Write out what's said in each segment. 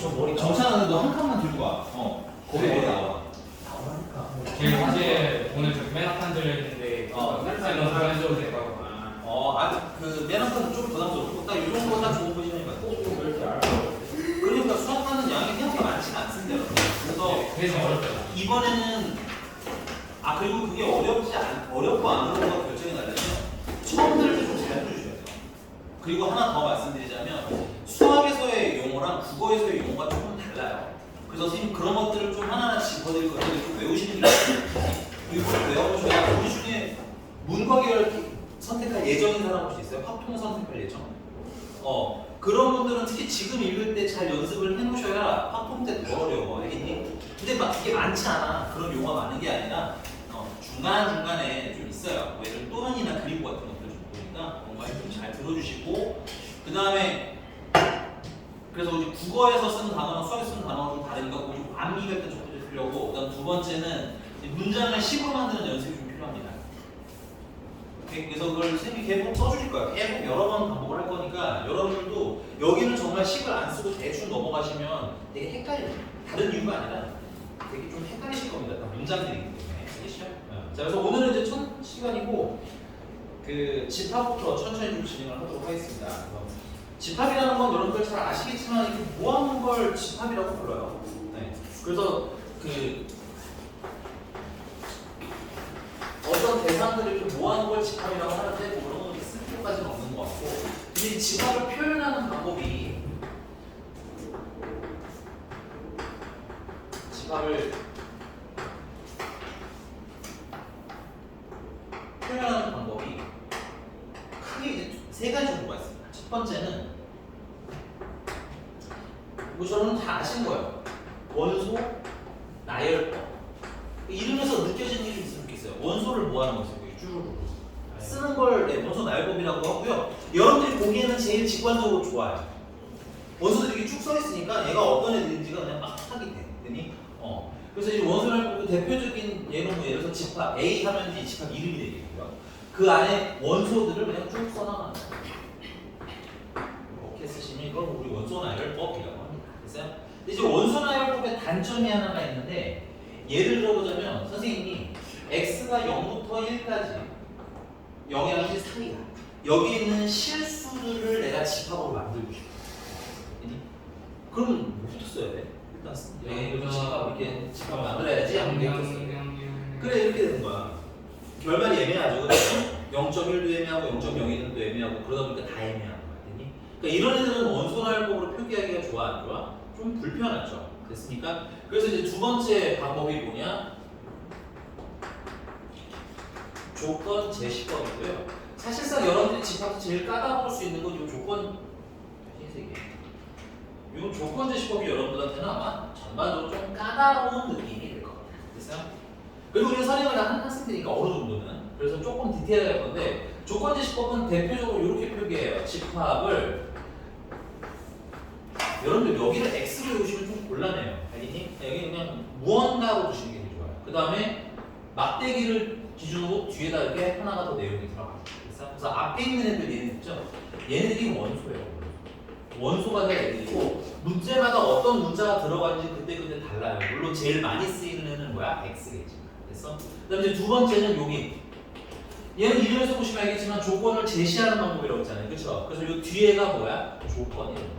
저 머리 정찬아 너 한 칸만 들고 와. 거기 머리 나와. 나오니까. 제가 사실 오늘 저기 맨 앞판 들려있는데 셀프로 사연해줘도 될까요? 맨 앞에는 좀 부담스럽고 딱 이 정도가 딱 좋은 포지션이니까 꼭 이렇게 알고. 그러니까 수학하는 양이 생각보다 많지는 않습니다. 그래서 어렵죠. 이번에는 그리고 그게 어렵고 안 어려운가 결정이 나려면 처음 들을 때 좀 잘 들으셔야 돼요. 그리고 하나 더 말씀드리자면 수학에서의 용어랑 국어에서의 용어가 조금 달라요. 그래서 선생님 그런 것들을 좀 하나하나 짚어드릴 것들을 좀 외우시는 게 있어요. 이거 외워보셔야 우리 중에 문과 계열 선택할 예정인 사람 혹시 있어요? 확통 선택할 예정? 그런 분들은 특히 지금 읽을 때 잘 연습을 해놓으셔야 확통 때 더 어려워. 알겠니? 근데 막 이게 많지 않아. 그런 용어가 많은 게 아니라 중간중간에 좀 있어요. 예를 들어 또는이나 그리고 같은 것들 좀 보니까 뭔가 좀 잘 들어주시고 그 다음에 그래서 우리 국어에서 쓰는 단어랑 수학에서 쓰는 단어가 좀 다르니까 우리 암기가 일단 첫 번째 필요하고 그다음 두 번째는 문장을 식으로 만드는 연습이 좀 필요합니다. 그래서 그걸 선생님이 계속 써주실 거예요. 계속 여러 번 반복을 할 거니까 여러분들도 여기는 정말 식을 안 쓰고 대충 넘어가시면 되게 헷갈려요. 다른 이유가 아니라 되게 좀 헷갈리실 겁니다. 다 문장들이기 때문에. 알겠죠? 자, 그래서 오늘은 이제 첫 시간이고 그 집합부터 천천히 좀 진행을 하도록 하겠습니다. 집합이라는 건 여러분들 잘 아시겠지만 이렇게 모아놓은 걸 집합이라고 불러요. 네. 그래서 그 어떤 대상들을 이렇게 모아놓은 걸 집합이라고 하는데 뭐 그런 건 쓸 필요까지는 없는 것 같고 근데 이 집합을 표현하는 방법이 집합을 표현하는 방법이 크게 이제 세 가지 정도가 있습니다. 첫 번째는 뭐 저는 다 아신 거예요. 원소, 나열법. 이름에서 느껴지는 게 좀 있으면 좋겠어요. 원소를 모아놓은 거죠. 쭈루루. 쓰는 걸 원소 나열법이라고 하고요. 여러분들이 보기에는 제일 직관적으로 좋아요. 원소들이 이렇게 쭉 써 있으니까 얘가 어떤 애들인지가 그냥 막 파악이 되니. 그래서 이 원소 나열법의 대표적인 예로 뭐 예를 들어서 집합 A 하면 이제 집합 이름이 되겠고요. 그 안에 원소들을 그냥 쭉 써나가는 거예요. 이렇게 쓰시면 이걸 우리 원소 나열법이라고 합니다. 됐어요? 근데 이제 원소 나열법의 단점이 하나가 있는데 예를 들어보자면 선생님이 x가 0부터 1까지 0이랑 1 사이야. 여기 있는 실수들을 내가 집합으로 만들고 싶어. 그럼 뭐부터 써야 돼? 일단 이렇게 집합 만들어야지. 하면 이렇게 써요. 그래 이렇게 되는 거야. 결말이 애매하죠. 그래서 0.1도 애매하고 0.01도 애매하고 그러다 보니까 다 애매한 거야. 그러니까 이런 애들은 원소 나열법으로 표기하기가 좋아 안 좋아? 좀 불편하죠. 됐습니까? 그래서 이제 두 번째 방법이 뭐냐? 조건 제시법이고요. 사실상 여러분들이 집합에서 제일 까다로울 수 있는 건 이 조건 흰색이에요. 이 조건 제시법이 여러분들한테는 아마 전반적으로 좀 까다로운 느낌이 될 겁니다. 됐어요? 그리고 우리가 선행을 다 한 학생들이니까 어느 정도는 그래서 조금 디테일할 건데 조건 제시법은 대표적으로 이렇게 표기해요. 집합을 여러분들 여기를 x로 외우시면 좀 곤란해요. 알겠니? 여기 그냥 무언가로 두시는 게 좋아요. 그 다음에 막대기를 기준으로 뒤에다 이렇게 하나가 더 내용이 들어가요. 그래서 앞에 있는 애들 얘네 있죠? 얘네들이 원소예요. 원소가 될 애들이고 문제마다 어떤 문자가 들어가는지 그때 달라요. 물론 제일 많이 쓰이는 애는 뭐야? x겠지. 됐어? 그 다음에 이제 두 번째는 여기 얘는 이름에서 보시면 알겠지만 조건을 제시하는 방법이라고 했잖아요. 그렇죠? 그래서 이 뒤에가 뭐야? 조건이에요.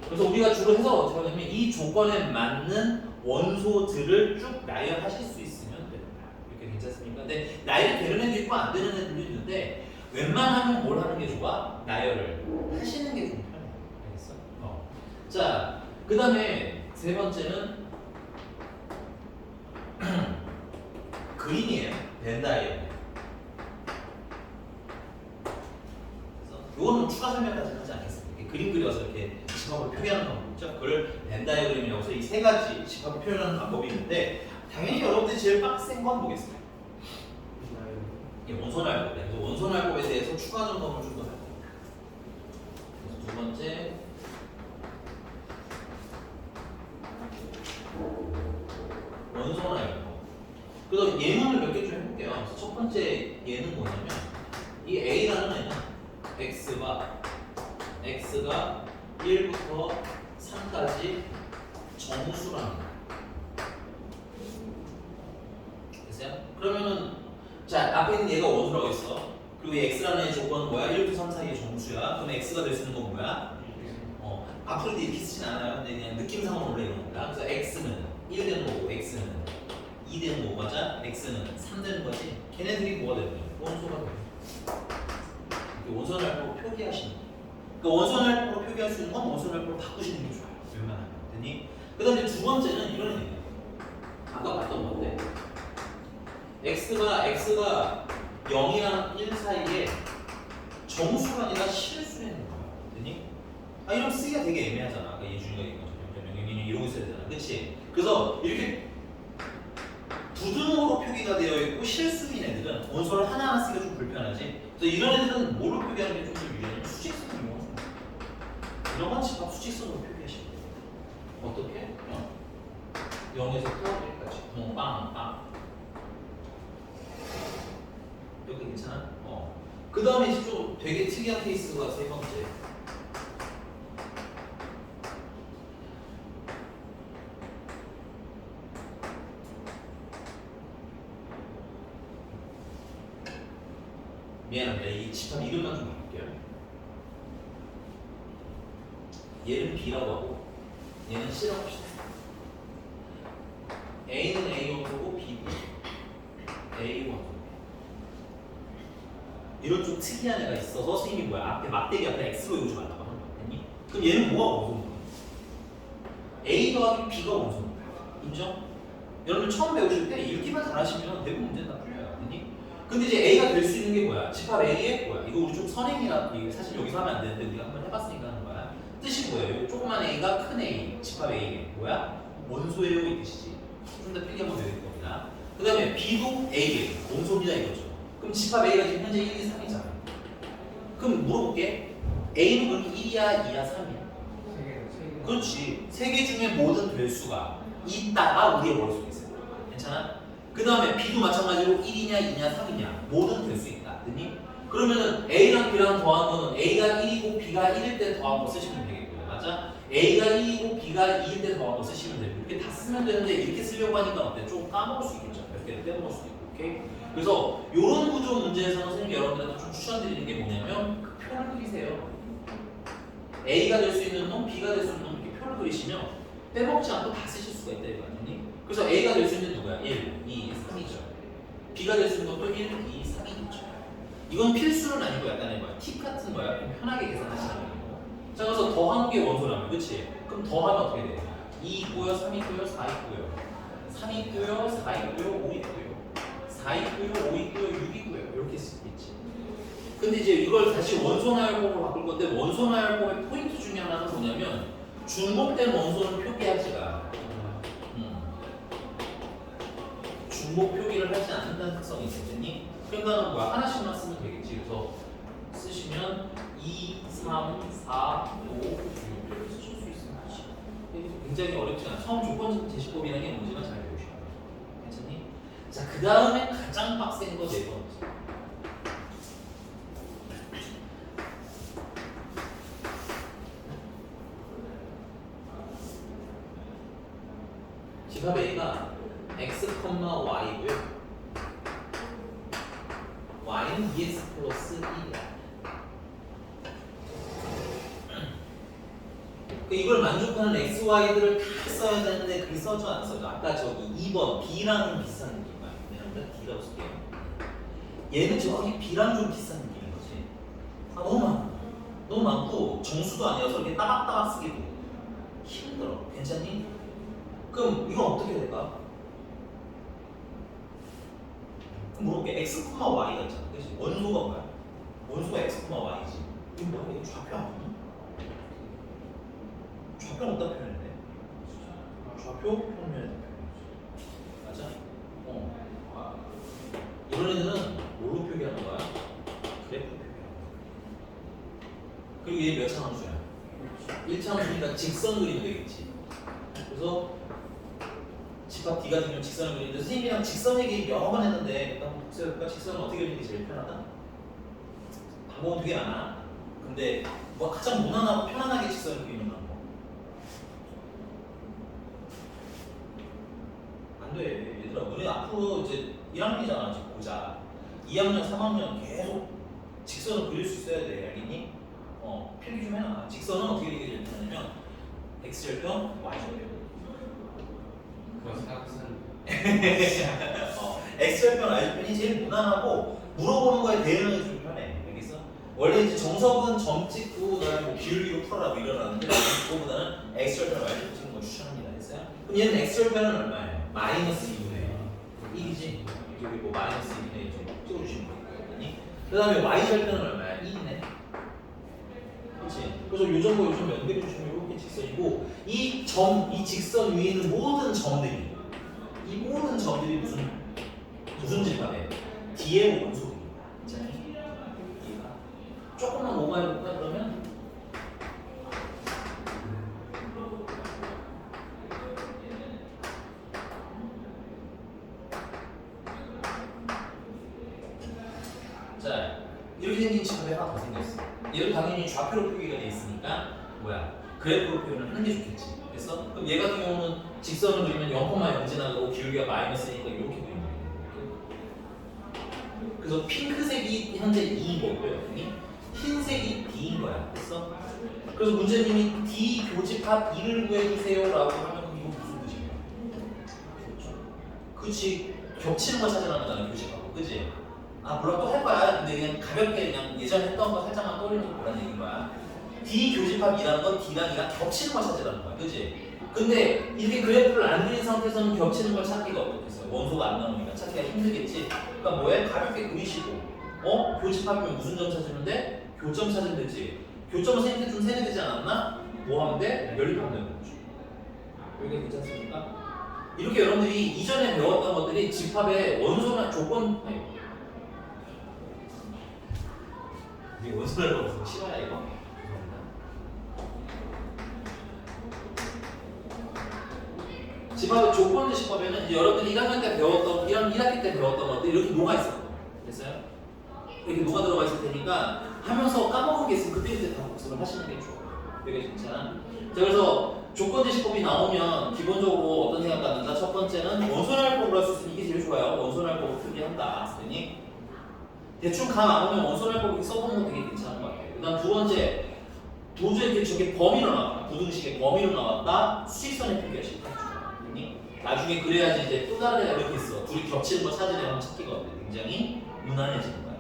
그래서 우리가 주로 해서 어떻게 하냐면 이 조건에 맞는 원소들을 쭉 나열하실 수 있으면 됩니다. 이렇게 괜찮습니까? 근데 나열이 되는 애도 있고 안 되는 애들도 있는데 웬만하면 뭘 하는 게 좋아? 나열을 하시는 게 좀 편해요. 알겠어? 자, 그 다음에 세 번째는 그림이에요. 벤다이어gram. 이거는 추가 설명까지 하지 않겠습니다. 이렇게 그림 그려서 이렇게 집합을 표기하는 방법 있죠? 그걸 벤다이어그램이라고 해서 이 세 가지 집합을 표현하는 방법이 있는데 당연히 여러분들이 제일 빡센 건 보겠습니다. 원소 나열법. 그래서 원소 나열법에 대해서 추가 점검을 좀 더 할 겁니다. 그래서 두 번째 원소 나열법. 그래서 예문을 몇 개 좀 해볼게요. 그래서 첫 번째 예는 뭐냐면 이 A라는 애는 x가 1부터 3까지 정수라는 거. 됐어요? 그러면은 자 앞에 있는 얘가 원수라고 했어. 그리고 이 x라는 애 조건은 뭐야? 1, 2, 3, 4의 정수야. 그럼 x가 될 수 있는 건 뭐야? 앞으로도 이렇게 쓰진 않아요. 근데 그냥 느낌상으로 원래 이런 겁니다. 그래서 x는 1 되는 거고 x는 2 되는 거고 맞아? x는 3 되는 거지. 걔네들이 뭐가 되는 거야? 원소가 되는 거야. 원소날포로 표기하시는 거야. 그러니까 원소날포로 표기할 수 있는 건 원소날포로 바꾸시는 게 좋아요. 웬만하면. 됐니? 그 다음에 두 번째는 이런 얘기예요. 아까 봤던 건데 x가 0이랑 1 사이에 정수가 아니라 실수에 있는 거야. 됐니? 이러면 쓰기가 되게 애매하잖아. 아까 예준이가 얘기한 것처럼 이러고 있어야 되잖아. 그치? 그래서 이렇게 부등호로 표기가 되어 있고 실수인 애들은 원소를 하나하나 쓰기가 좀 불편하지. 그래서 이런 애들은 뭘로 표기하는 게 좀 더 유리하냐면 수직선을 이용해서 이런 건 집합 수직선으로 표기하시면 돼요. 어떻게? 0에서 9까지 빵 여기 괜찮아? 그 다음에 이제 좀 되게 특이한 케이스가 세 번째. 미안합니다. 이 집합 이름만 좀 바꿀게요. 얘는 B라고 하고 얘는 C라고 합시다. A는 A1이고 B는 A1. 이런 좀 특이한 애가 있어서 선생님이 뭐야? 앞에 막대기 앞에 X로 이루지 말라고 하는 거 같니? 그럼 얘는 뭐가 원소인 거야? A 더하기 B가 원소인 거야. 인정? 여러분 처음 배우실 때 읽기만 잘하시면 대부분 문제는 다 풀려요. 됐니? 근데 이제 A가 될 수 있는 게 뭐야? 집합 A에 뭐야? 이거 우리 좀 선행이라 이거 사실 여기서 하면 안 되는데 우리가 한번 해봤으니까 하는 거야. 뜻이 뭐예요? 조그만 A가 큰 A, 집합 A에 뭐야? 원소예요 이 뜻이지. 좀 더 필기 한번 배울 겁니다. 그 다음에 B도 A에 원소입니다 이거죠. 그럼 집합 A가 지금 현재 1, 2, 3이잖아. 그럼 물어볼게. A는 그럼 1이야, 2야, 3이야? 그렇지. 세 개 중에 뭐든 될 수가 있다가 우리의 머릿속에 있어요. 괜찮아? 그 다음에 B도 마찬가지로 1이냐 2냐 3이냐 뭐든 될 수 있다. 됐니? 그러면은 A랑 B랑 더한 거는 A가 1이고 B가 1일 때 더한 거 쓰시면 되겠고요. 맞아? A가 1이고 B가 2일 때 더한 거 쓰시면 되고 이렇게 다 쓰면 되는데 이렇게 쓰려고 하니까 어때? 좀 까먹을 수 있겠죠. 몇 개를 빼먹을 수도 있고. 오케이? 그래서 이런 구조 문제에서는 선생님이 여러분들한테 좀 추천드리는 게 뭐냐면 그 표를 그리세요. A가 될 수 있는 놈, B가 될 수 있는 놈 이렇게 표를 그리시면 빼먹지 않고 다 쓰실 수가 있다 이거 아니니? 그래서 A가 될 수 있는 누구야? 1, 2, 3이죠. B가 될 수 있는 것도 1, 2, 3이죠. 이건 필수는 아니고 약간의 뭐야? 팁 같은 거야. 좀 편하게 계산하시는 거예요. 자, 그래서 더한 게 원소라면, 그치? 그럼 더하면 어떻게 돼? 2 있고요, 3 있고요, 4 있고요. 3 있고요, 4 있고요, 5 있고요. 4 있고요, 5 있고요, 6 있고요. 이렇게 쓸 수 있지. 근데 이제 이걸 다시 원소나열법으로 바꿀 건데 원소나열법의 포인트 중에 하나는 뭐냐면 중복된 원소는 표기하지가 않아. 중복 표기를 하지 않는다는 특성이 있으니 그러니까는 뭐야? 하나씩만 쓰면 되겠지. 그래서 쓰시면 2, 3, 4, 5, 6 이렇게 쓰실 수 있으면 되지. 굉장히 어렵지 않아. 처음 조건 제시법이라는 게 뭔지만 잘 배우시면 돼요. 괜찮니? 자, 그 다음에 가장 빡센 거 네 번째. 집합 A가 x, y고요. y는 2x 플러스 1이야. 이걸 만족하는 x, y들을 다 써야 되는데 그게 써져 안 써져. 아까 저기 2번 B랑은 비슷한 느낌이야. 얘는 D라고 쓸게요. 얘는 저기 B랑 좀 비슷한 느낌인 거지. 너무 많아. 너무 많고 정수도 아니어서 이렇게 따박따박 쓰기도 힘들어. 괜찮니? 그럼 이건 어떻게 될까? 그럼 물어볼게. x, y가 있잖아. 그치? 원소가 뭐야? 원소가 x, y지. 이거 뭐야? 이거 좌표 아니니? 좌표는 어디다 표현해? 좌표 표현해. 맞아? 이런 애들은 뭘로 표기하는 거야? 그래프 표기하는 거야. 그리고 얘 몇 차 함수야? 1차 함수니까 직선 그리면 되겠지. 그래서 집합 D가 되면 직선을 그리는데 선생님이랑 직선 얘기 여러 번 했는데 일단 복습해볼까? 직선은 어떻게 그리는 게 제일 편하다? 방법은 되게 많아. 근데 뭐 가장 무난하고 편안하게 직선을 그리는 방법 앞으로 이제 1학년이잖아 지금 보자. 2학년, 3학년 계속 직선을 그릴 수 있어야 돼. 알겠니? 필기 좀 해놔. 직선은 어떻게 되냐면 x절편, y절편. 그거 생각은 x절편, y절편이 제일 무난하고 물어보는 거에 대응하기 좀 편해. 알겠어? 원래 이제 정석은 점 찍고 그다음에 뭐 기울기로 풀어라고 이러라는데 그거보다는 x절편, y절편 찍는 거 추천합니다. 됐어요? 그럼 얘는 x절편은 얼마예요? 마이너스 2분의 1이지? 여기 뭐 마이너스 2분의 1 좀 찍어주시면 되거든요. 그 다음에 y절편은 얼마야? 1이네. 그렇지? 그래서 요 정도 요즘 연결해 주시면 이렇게 직선이고 이 직선 위에 있는 모든 점들이 이 모든 점들이 무슨 집합이에요? D의 원소입니다. D가 조금만 오버해볼까 그러면? 자, 이렇게 생긴 집합이 하나 더 생겼어. 얘도 당연히 좌표로 표기가 돼 있으니까 그래프로 표현을 하는 게 좋겠지. 그래서 그럼 얘 같은 경우는 직선을 그리면 0,0 지나가고 기울기가 마이너스니까 이렇게 그리면 돼. 그래서 핑크색이 현재 2인 거고요. 흰색이 D인 거야. 그래서 문제님이 D 교집합 2를 구해주세요라고 하면 이거 무슨 뜻이야? 그렇지. 겹치는 거 찾으라는 거잖아 교집합. 그치? 물론 또 할 거야. 근데 그냥 가볍게 그냥 예전에 했던 거 살짝만 떠올리는 거라는 얘기인 거야. D 교집합이라는 건 D랑 E랑 겹치는 걸 찾으라는 거야. 그치? 근데 이렇게 그래프를 안 그린 상태에서는 겹치는 걸 찾기가 어떻겠어요? 원소가 안 나오니까 찾기가 힘들겠지? 그러니까 뭐해? 가볍게 그리시고 교집합이면 무슨 점 찾으면 돼? 교점 찾으면 되지. 교점은 선생님한테 좀 세뇌되지 않았나? 뭐 하면 돼? 연립하면 되는 거죠. 여기가 괜찮습니까? 이렇게 여러분들이 이전에 배웠던 것들이 집합의 원소나 조건 이 원소라는 거 무슨 싫어야 이거? 집합의 조건의 집합에는 이제 여러분들이 1학년 때 배웠던 1학기 때 배웠던 것들 이렇게 녹아 있었거든요. 됐어요? 이렇게 녹아 들어가 있을 테니까 하면서 까먹은 게 있으면 그때 다 복습을 하시는 게 좋아요. 되게 괜찮아. 자, 그래서 조건의 집합이 나오면 기본적으로 어떤 생각 갖는다? 첫 번째는 원소날법을 할 수 있으면 이게 제일 좋아요. 원소날법을 표기한다. 선생님. 대충 감 안 오면 원소날법 써보는 거 되게 괜찮은 것 같아요. 그 다음 두 번째, 도저히 이렇게 저게 범위로 나왔다. 부등식의 범위로 나왔다. 수직선에 표기하시면 딱 좋아요. 나중에 그래야지 이제 또 다른 애가 이렇게 있어. 둘이 겹치는 거 찾으려면 찾기가 굉장히 무난해지는 거야.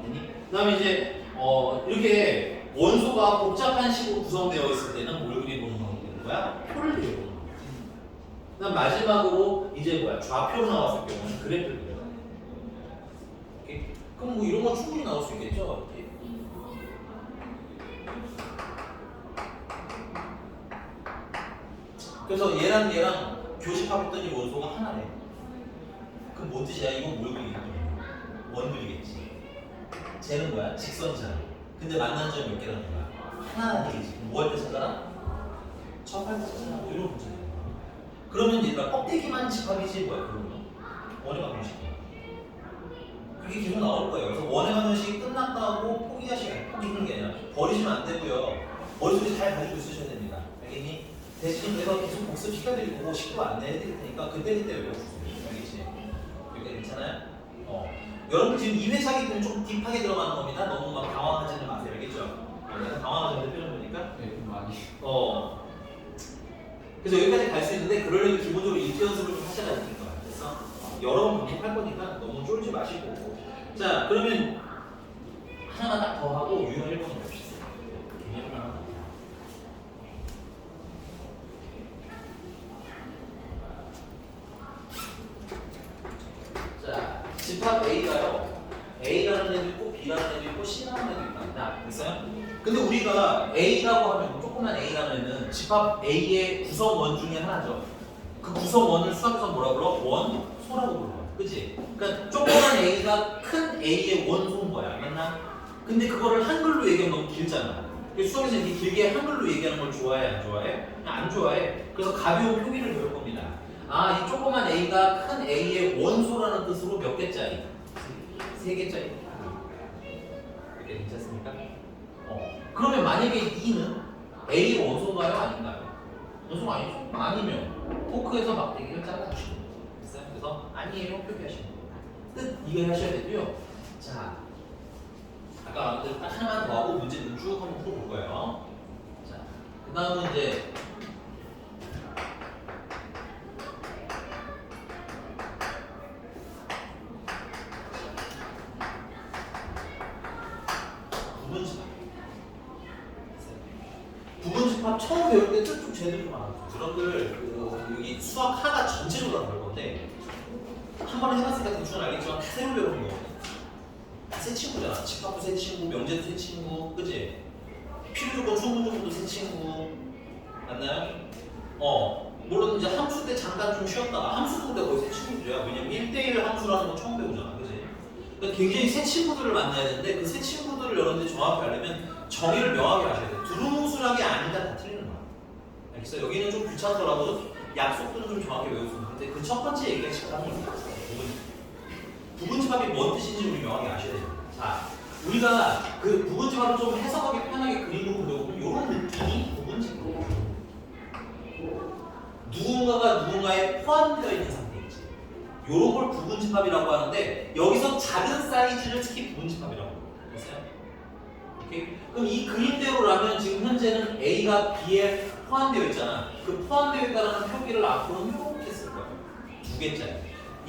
그 다음에 이제 이렇게 원소가 복잡한 식으로 구성되어 있을 때는 뭘 그려보는 방법이 되는 거야? 표를 그려보는 거야. 그 다음 마지막으로 이제 좌표로 나왔을 경우는 그래프를 그려요. 오케이? 그럼 뭐 이런 건 충분히 나올 수 있겠죠? 이렇게. 그래서 얘랑 교집합했더니 원소가 하나래. 그럼 뭔 뜻이야? 이건 뭘 그리겠니? 원 그리겠지. 쟤는 뭐야? 직선이잖아. 근데 만나는 점이 몇 개라는 거야? 하나라는 얘기지. 뭐 할 때 찾아라? 접할 때 찾아라. 뭐 이런 문제야. 그러면 얘가 껍데기만 집합이지 뭐야? 그러면 원의 방정식이야. 그게 계속 나올 거예요. 그래서 원의 방정식이 끝났다고 포기하는 게 아니라 버리시면 안 되고요. 머릿속에 잘 가지고 있으셔야 됩니다. 알겠니? 대신 그래서 계속 복습시켜드리고 19 안내해드릴 테니까 그때 외워주세요. 알겠지? 여기까지 괜찮아요? 여러분 지금 2회차기 때문에 좀 딥하게 들어가는 겁니다. 너무 막 당황하지는 마세요. 알겠죠? 내가 당황하지 않는 표현 보니까 네, 많이. 그래서 여기까지 갈 수 있는데 그러려면 기본적으로 입지 연습을 좀 하셔야 되는 거야. 그래서 여러 번 반복할 거니까 너무 쫄지 마시고. 자, 그러면 하나만 딱 더 하고 유형 1번을 봅시다. 개념 하나. 자, 집합 A가요. A라는 애도 있고 B라는 애도 있고 C라는 애도 있답니다. 됐어요? 근데 우리가 A라고 하면 조그만 A라는 애는 집합 A의 구성원 중에 하나죠. 그 구성원을 수학에서 뭐라 불러? 원소라고 불러. 그치? 그러니까 조그만 A가 큰 A의 원소인 거야. 맞나? 근데 그거를 한글로 얘기하면 너무 길잖아. 수학에서 이렇게 길게 한글로 얘기하는 걸 좋아해? 안 좋아해? 안 좋아해. 그래서 가벼운 표기를 배울 겁니다. 이 조그만 A가 큰 A의 원소라는 뜻으로 몇 개짜리? 3개짜리. 이렇게 괜찮습니까? 그러면 만약에 2는 A의 원소인가요? 아닌가요? 원소가 아니죠? 아니면 토크에서 막대기를 잘라주시는 거예요. 그래서 아니에요 표기하시는 거예요. 뜻 이거 하셔야 되고요. 자, 아까 말한 딱 하나만 더 하고 문제는 쭉 한번 풀어볼 거예요. 자, 그 다음은 이제 부분집합. 부분집합 처음 배울 때 뜻 좀 제대로 좀 알아요. 여러분들 여기 수학 하나 전체적으로 다 배울 건데 한 번에 해봤으니까 대충 알겠지만 다 새로 배우는 거거든. 다 새 친구잖아. 집합도 새 친구, 명제도 새 친구, 그치? 필요조건, 충분조건도 새 친구. 맞나요? 물론 이제 함수 때 잠깐 좀 쉬었다가 함수도 근데 거의 새 친구들이야. 왜냐면 1대1 함수라는 거 처음 배우잖아. 그치? 그러니까 굉장히 새 친구들을 만나야 되는데 그 새 친구들을 여러분들이 정확히 하려면 정의를 명확히 하셔야 돼. 두루뭉술하게 아니다 다 틀리는 거야. 알겠어요? 여기는 좀 귀찮더라도 약속들은 좀 정확히 외우시면 되는데 그 첫 번째 얘기가 집합인 거예요. 부분집합이 뭔 뜻인지 우리 명확히 아셔야 됩니다. 자, 우리가 그 부분집합을 좀 해석하기 편하게 그림으로 그려보면 이런 느낌이 부분집합이에요. 누군가가 누군가에 포함되어 있는 상태이지. 이런 걸 부분집합이라고 하는데 여기서 작은 사이즈를 특히 부분집합이라고 합니다. 됐어요? 오케이? 그럼 이 그림대로라면 지금 현재는 A가 B에 포함되어 있잖아. 그 포함되어 있다는 표기를 앞으로는 이렇게 쓸 거야. 두 개짜리.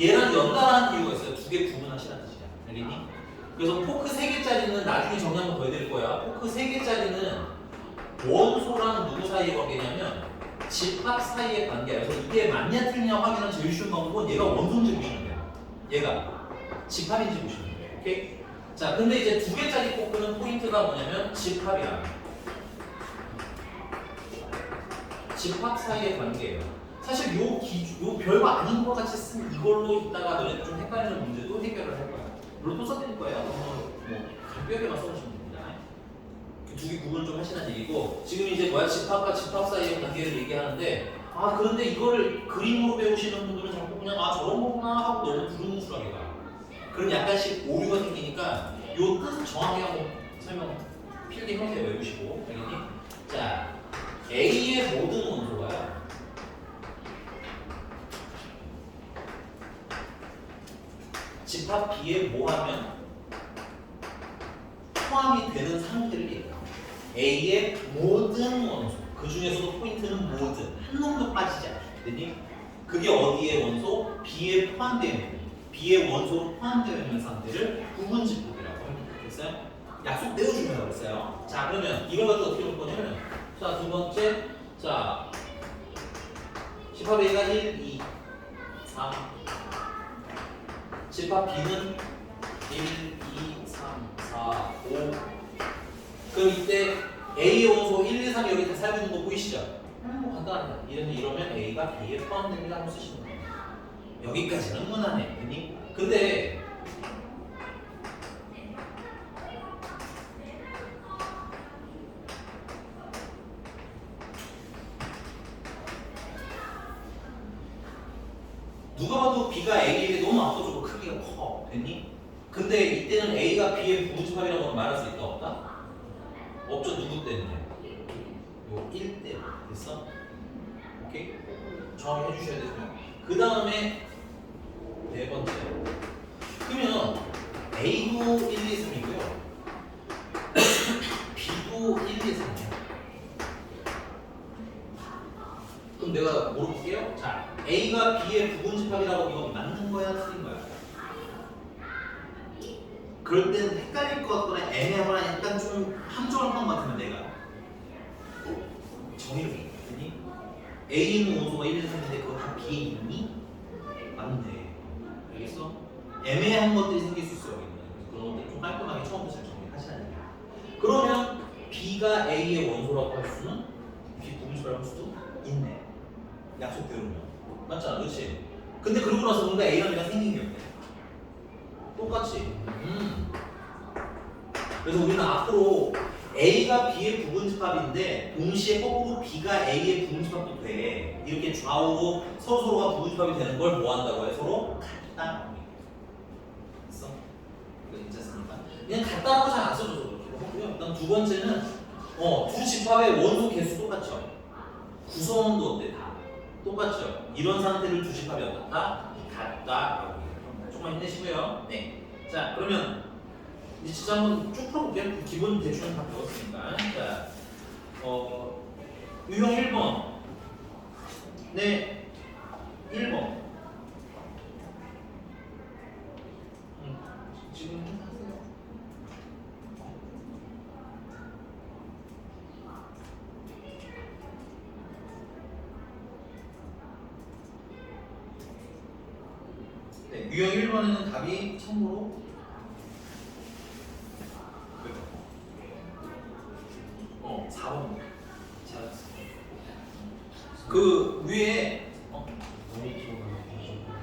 얘랑 연달아하는 이유가 있어요. 두 개 구분하시라는 뜻이야. 알겠니? 그래서 포크 3개짜리는 나중에 정리 한번 더 해드릴 거야. 포크 3개짜리는 원소랑 누구 사이의 관계냐면 집합 사이의 관계야. 그래서 이게 맞냐 틀리냐 확인하는 제일 쉬운 방법은 얘가 원소인지 보시면 돼요. 얘가 집합인지 보시면 돼요. 오케이? 자, 근데 이제 2개짜리 포크는 포인트가 뭐냐면 집합이야. 집합 사이의 관계예요. 사실 요 별거 아닌 것 같이 쓴 이걸로 있다가 너네 좀 헷갈리는 문제도 해결을 할 거야. 물론 또 써드릴 거예요. 뭐 간단하게만 써주시면 됩니다. 두 개 구분 좀 하시는 얘기고 지금 이제 뭐야 집합과 집합 사이의 관계를 얘기하는데 그런데 이거를 그림으로 배우시는 분들은 자꾸 그냥 저런 거구나 하고 너무 두루뭉술하게 가. 그럼 약간씩 오류가 생기니까 요 뜻을 정확히 한번 설명 필기 형태 외우시고 알겠니? 자, A의 모든 원소가요. 집합 B에 뭐하면 포함이 되는 상태를 얘기해요. A의 모든 원소, 그 중에서도 포인트는 모든, 한 놈도 빠지지 않기. 그게 어디의 원소? B에 포함되어 있는, B의 원소로 포함되어 있는 상태를 부분집합이라고 합니다. 됐어요? 약속 내어주면서 그랬어요. 자, 그러면 이걸 가지고 어떻게 볼 거냐면, 자, 두 번째, 자, 집합 A가 1, 2, 3. 집합 B는 1, 2, 3, 4, 5. 그럼 이때 A의 원소 1, 2, 3이 여기 다 살고 있는 거 보이시죠? 간단하다. 이러면 A가 B에 포함됩니다 하고 쓰시는 거예요. 여기까지는 무난해. 그니? 근데 누가 봐도 B가 A에게 너무 압도적으로 크기가 커. 됐니? 근데 이때는 A가 B의 부분집합이라고 말할 수 있다 없다? 없죠. 누구 때문에? 요 1 때문에. 됐어? 오케이? 정확히 해주셔야 되고요. 그 다음에 네 번째. 그러면 A도 1, 2, 3이고요. B도 1, 2, 3이야. 그럼 내가 물어볼게요. 자, A가 B의 부분집합이라고 이건 맞는 거야? 틀린 거야? 그럴 때는 헷갈릴 것 같거나 애매하거나 약간 좀 함정을 한 것 같으면 내가 정의를 해줬더니 A는 원소가 1, 2, 3인데 그거 다 B에 있니? 맞는데 알겠어? 애매한 것들이 생길 수 있어요. 그래서 그런 것들 좀 깔끔하게 처음부터 잘 정리하시라는 얘기야. 그러면 B가 A의 원소라고 할 수는 B 부분집합을 할 수도 있네. 약속대로면 맞잖아, 그렇지? 근데 그러고 나서 뭔가 A랑 B가 생긴 게 없네. 똑같이. 그래서 우리는 앞으로 A가 B의 부분집합인데 동시에 거꾸로 B가 A의 부분집합도 돼. 이렇게 좌우로 서로가 부분집합이 되는 걸 뭐 한다고 해? 서로 같다. 됐어? 이거 괜찮습니까? 그냥 같다라고 잘 안 써줘서 그렇게 하고요. 그다음 두 번째는 두 집합의 원소 개수 똑같죠? 구성원도 어때? 다 똑같죠? 이런 상태를 두 집합이 어떻다? 같다. 조금만 힘내시고요. 네. 자, 그러면 이제 진짜 한번 쭉 풀어볼게요. 그 기본 대충 다 배웠으니까. 자, 유형 1번. 네, 1번. 지금 하세요. 네, 유형 1번에는 답이 참고로 4번. 잘했어. 그 위에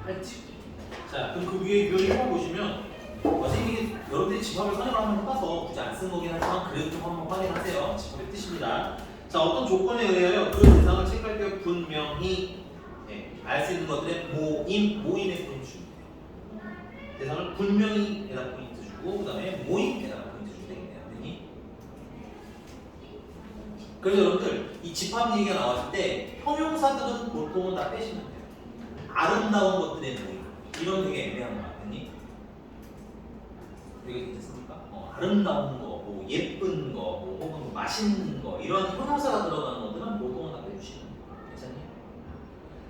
팔찌. 자, 그럼 그 위에 유형 1번 보시면 선생님이 여러분들이 집합을 선행을 한번 해봐서 굳이 안 쓴 거긴 하지만 그래도 좀 한번 확인하세요. 집합의 뜻입니다. 자, 어떤 조건에 의하여 그 대상을 체크할 때 분명히 알 수 있는 것들의 모임의 포인트 줍니다. 대상을 분명히 대답 포인트 주고 그 다음에 모임 대답 포인트 주면 되겠네요. 그래서 여러분들 이 집합 얘기가 나왔을 때 형용사들은 보통은 다 빼시면 돼요. 아름다운 것들의 모임 이런 되게 애매한 거 같으니 되게 괜찮습니까? 아름다운 거, 뭐 예쁜 거, 뭐 혹은 뭐 맛있는 거 이런 형용사가 들어가는 것들은 보통은 다 빼주시면 돼요. 괜찮니?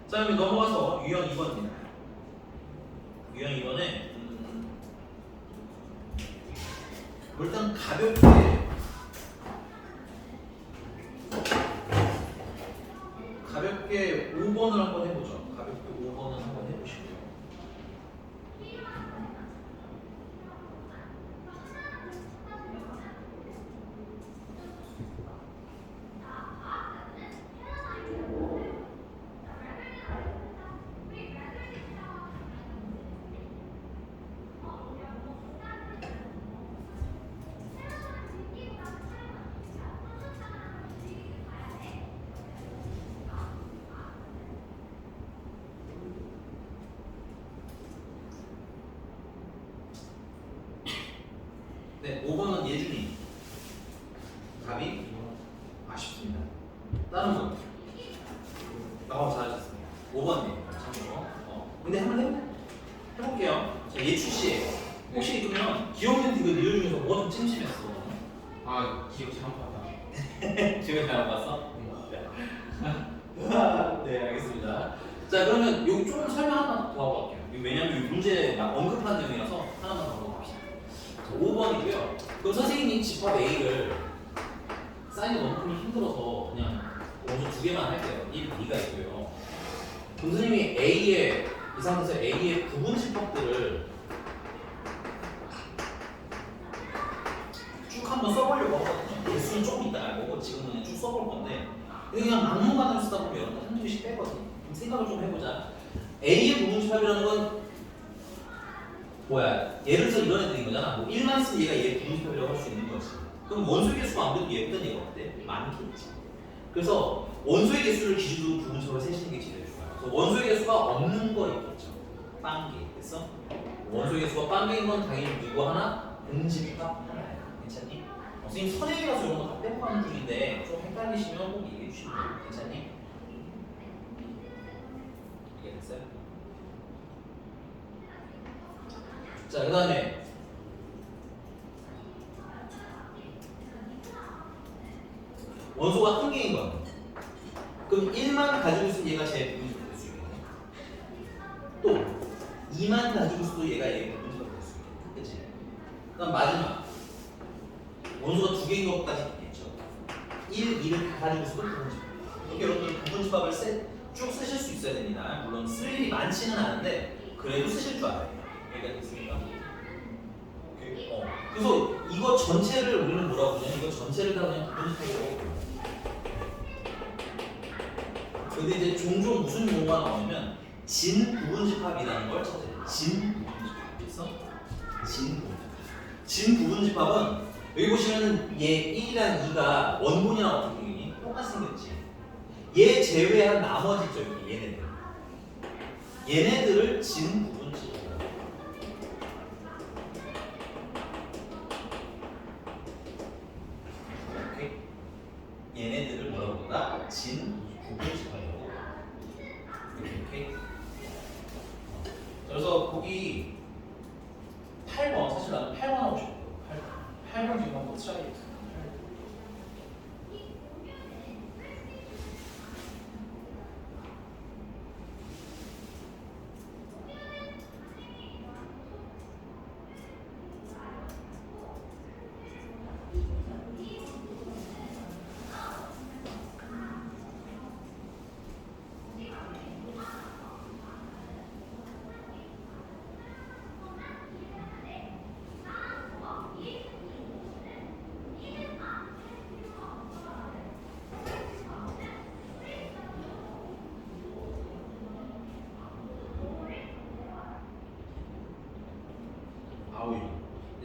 자, 그럼 넘어가서 유형 2번입니다. 유형 2번에 일단 가볍게 5번을 한번 해보죠. 가볍게 5번을 한번 해보시고요. 네, 5번은 예준이. 답이 아쉽습니다. 다른 분. 잘하셨습니다. 5번이에요. 참고로. 근데 한번 해볼게요. 자, 예추 씨. 혹시 그러면 기억력 이거 리얼 중에서 뭐가 좀 찜찜했어? 아 기억 잘못 봤다. 기억이 잘안 봤어? 네, 알겠습니다. 자, 그러면 여기 조금 설명 하나 더 하고 갈게요. 왜냐면 이 문제 막 언급한 내용이라서 하나만 더 하고 갑시다. 5번이고요. 그럼 선생님이 집합 A를 사인이 너무 크면 힘들어서 그냥 원소 2개만 할게요. 1, 2가 있고요. 그럼 선생님이 A의 이 상태에서 A의 부분 집합들을 쭉 한번 써보려고 하거든요. 개수는 조금 이따 알 거고 지금은 그냥 쭉 써볼 건데 그냥 막무가내로 쓰다 보면 여러분 한두 개씩 빼거든요. 그럼 생각을 좀 해보자. A의 부분 집합이라는 건 뭐야? 예를 들어서 이런 애들인 거잖아. 뭐 1만 쓰면 얘가 얘 부분집합이라고 할 수 있는 거지. 그럼 원소의 개수가 아무래도 예쁘다는 얘기가 어때? 많겠지. 그래서 원소의 개수를 기준으로 부분집합을 세시는 게 제일 좋아요. 그래서 원소의 개수가 없는 거 있겠죠. 빵개. 됐어? 원소의 개수가 빵개인 건 당연히 누구 하나? 분집합 하나예요. 괜찮니? 선생님 선행이라서 이런 거 다 빼고 가는 중인데 좀 헷갈리시면 꼭 얘기해 주시면 돼요. 괜찮니? 이해됐어요? 자, 그 다음에 원소가 한 개인 건 그럼 1만 가지고 있으면 얘가 제일 부분집합 될 수 있겠네. 또 2만 가지고 있어도 얘가 얘 부분집합 될 수 있겠네. 그치? 그 다음 마지막 원소가 2개인 것까지 있겠죠. 1, 2를 다 가지고 있어도 부분집합. 이렇게 여러분들 부분집합을 쭉 쓰실 수 있어야 됩니다. 물론 쓸 일이 많지는 않은데 그래도 쓰실 줄 알아요. 여기가 됐습니까? 그래서 이거 전체를 우리는 뭐라고 그러냐? 이거 전체를 다 그냥 부분집합이라고 불러요. 근데 이제 종종 무슨 용어가 나오냐면 진부분집합이라는 걸 찾아요. 진부분집합. 그래서 진부분집합은 여기 보시면은 얘 1이랑 2가 원본이랑 어떻게 생기니? 똑같이 생겼지. 얘 제외한 나머지 쪽이 얘네들을 진부분집합. 얘네들을 뭐라고 부른다? 진부분집합이라고. 이렇게. 그래서 거기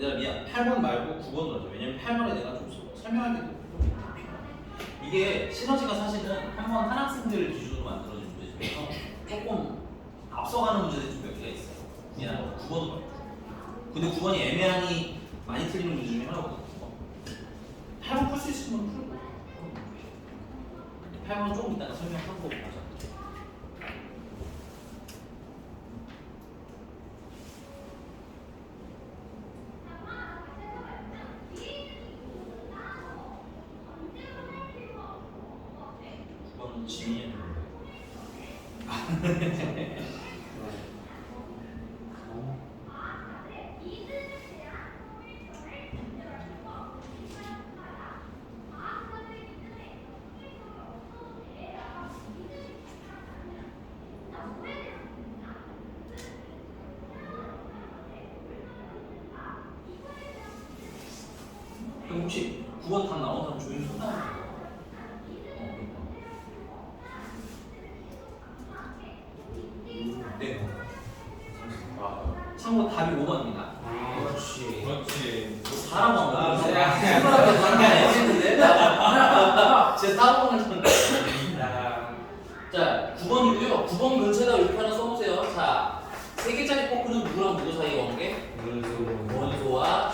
얘들아 미안 8번 말고 9번으로 하자. 왜냐면 8번에 내가 좀 설명할 게좀 필요해. 이게 시너지가 사실은 한번 한 학생들을 기준으로 만들어진 문제 중에서 조금 앞서가는 문제들이 좀 몇 개가 있어요. 미안 9번으로 할게. 근데 9번이 애매하니 많이 틀리는 문제 중에 하나거든요. 8번 풀 수 있으면 풀고 8번 조금 이따가 설명하고 가자. 지민이 그럼 혹시 9번 답 나온 사람 조용히 손 나와요. 네. 참고 답이 5번입니다. 그렇지. 그렇지. 사람 없나? 야, 손가락에 관계 안 했는데? 제 따로는 건데. 자, 9번이고요. 9번 근처에다 이렇게 하나 써보세요. 자, 3개짜리 포크는 누구랑 누구 사이의 관계? 원소와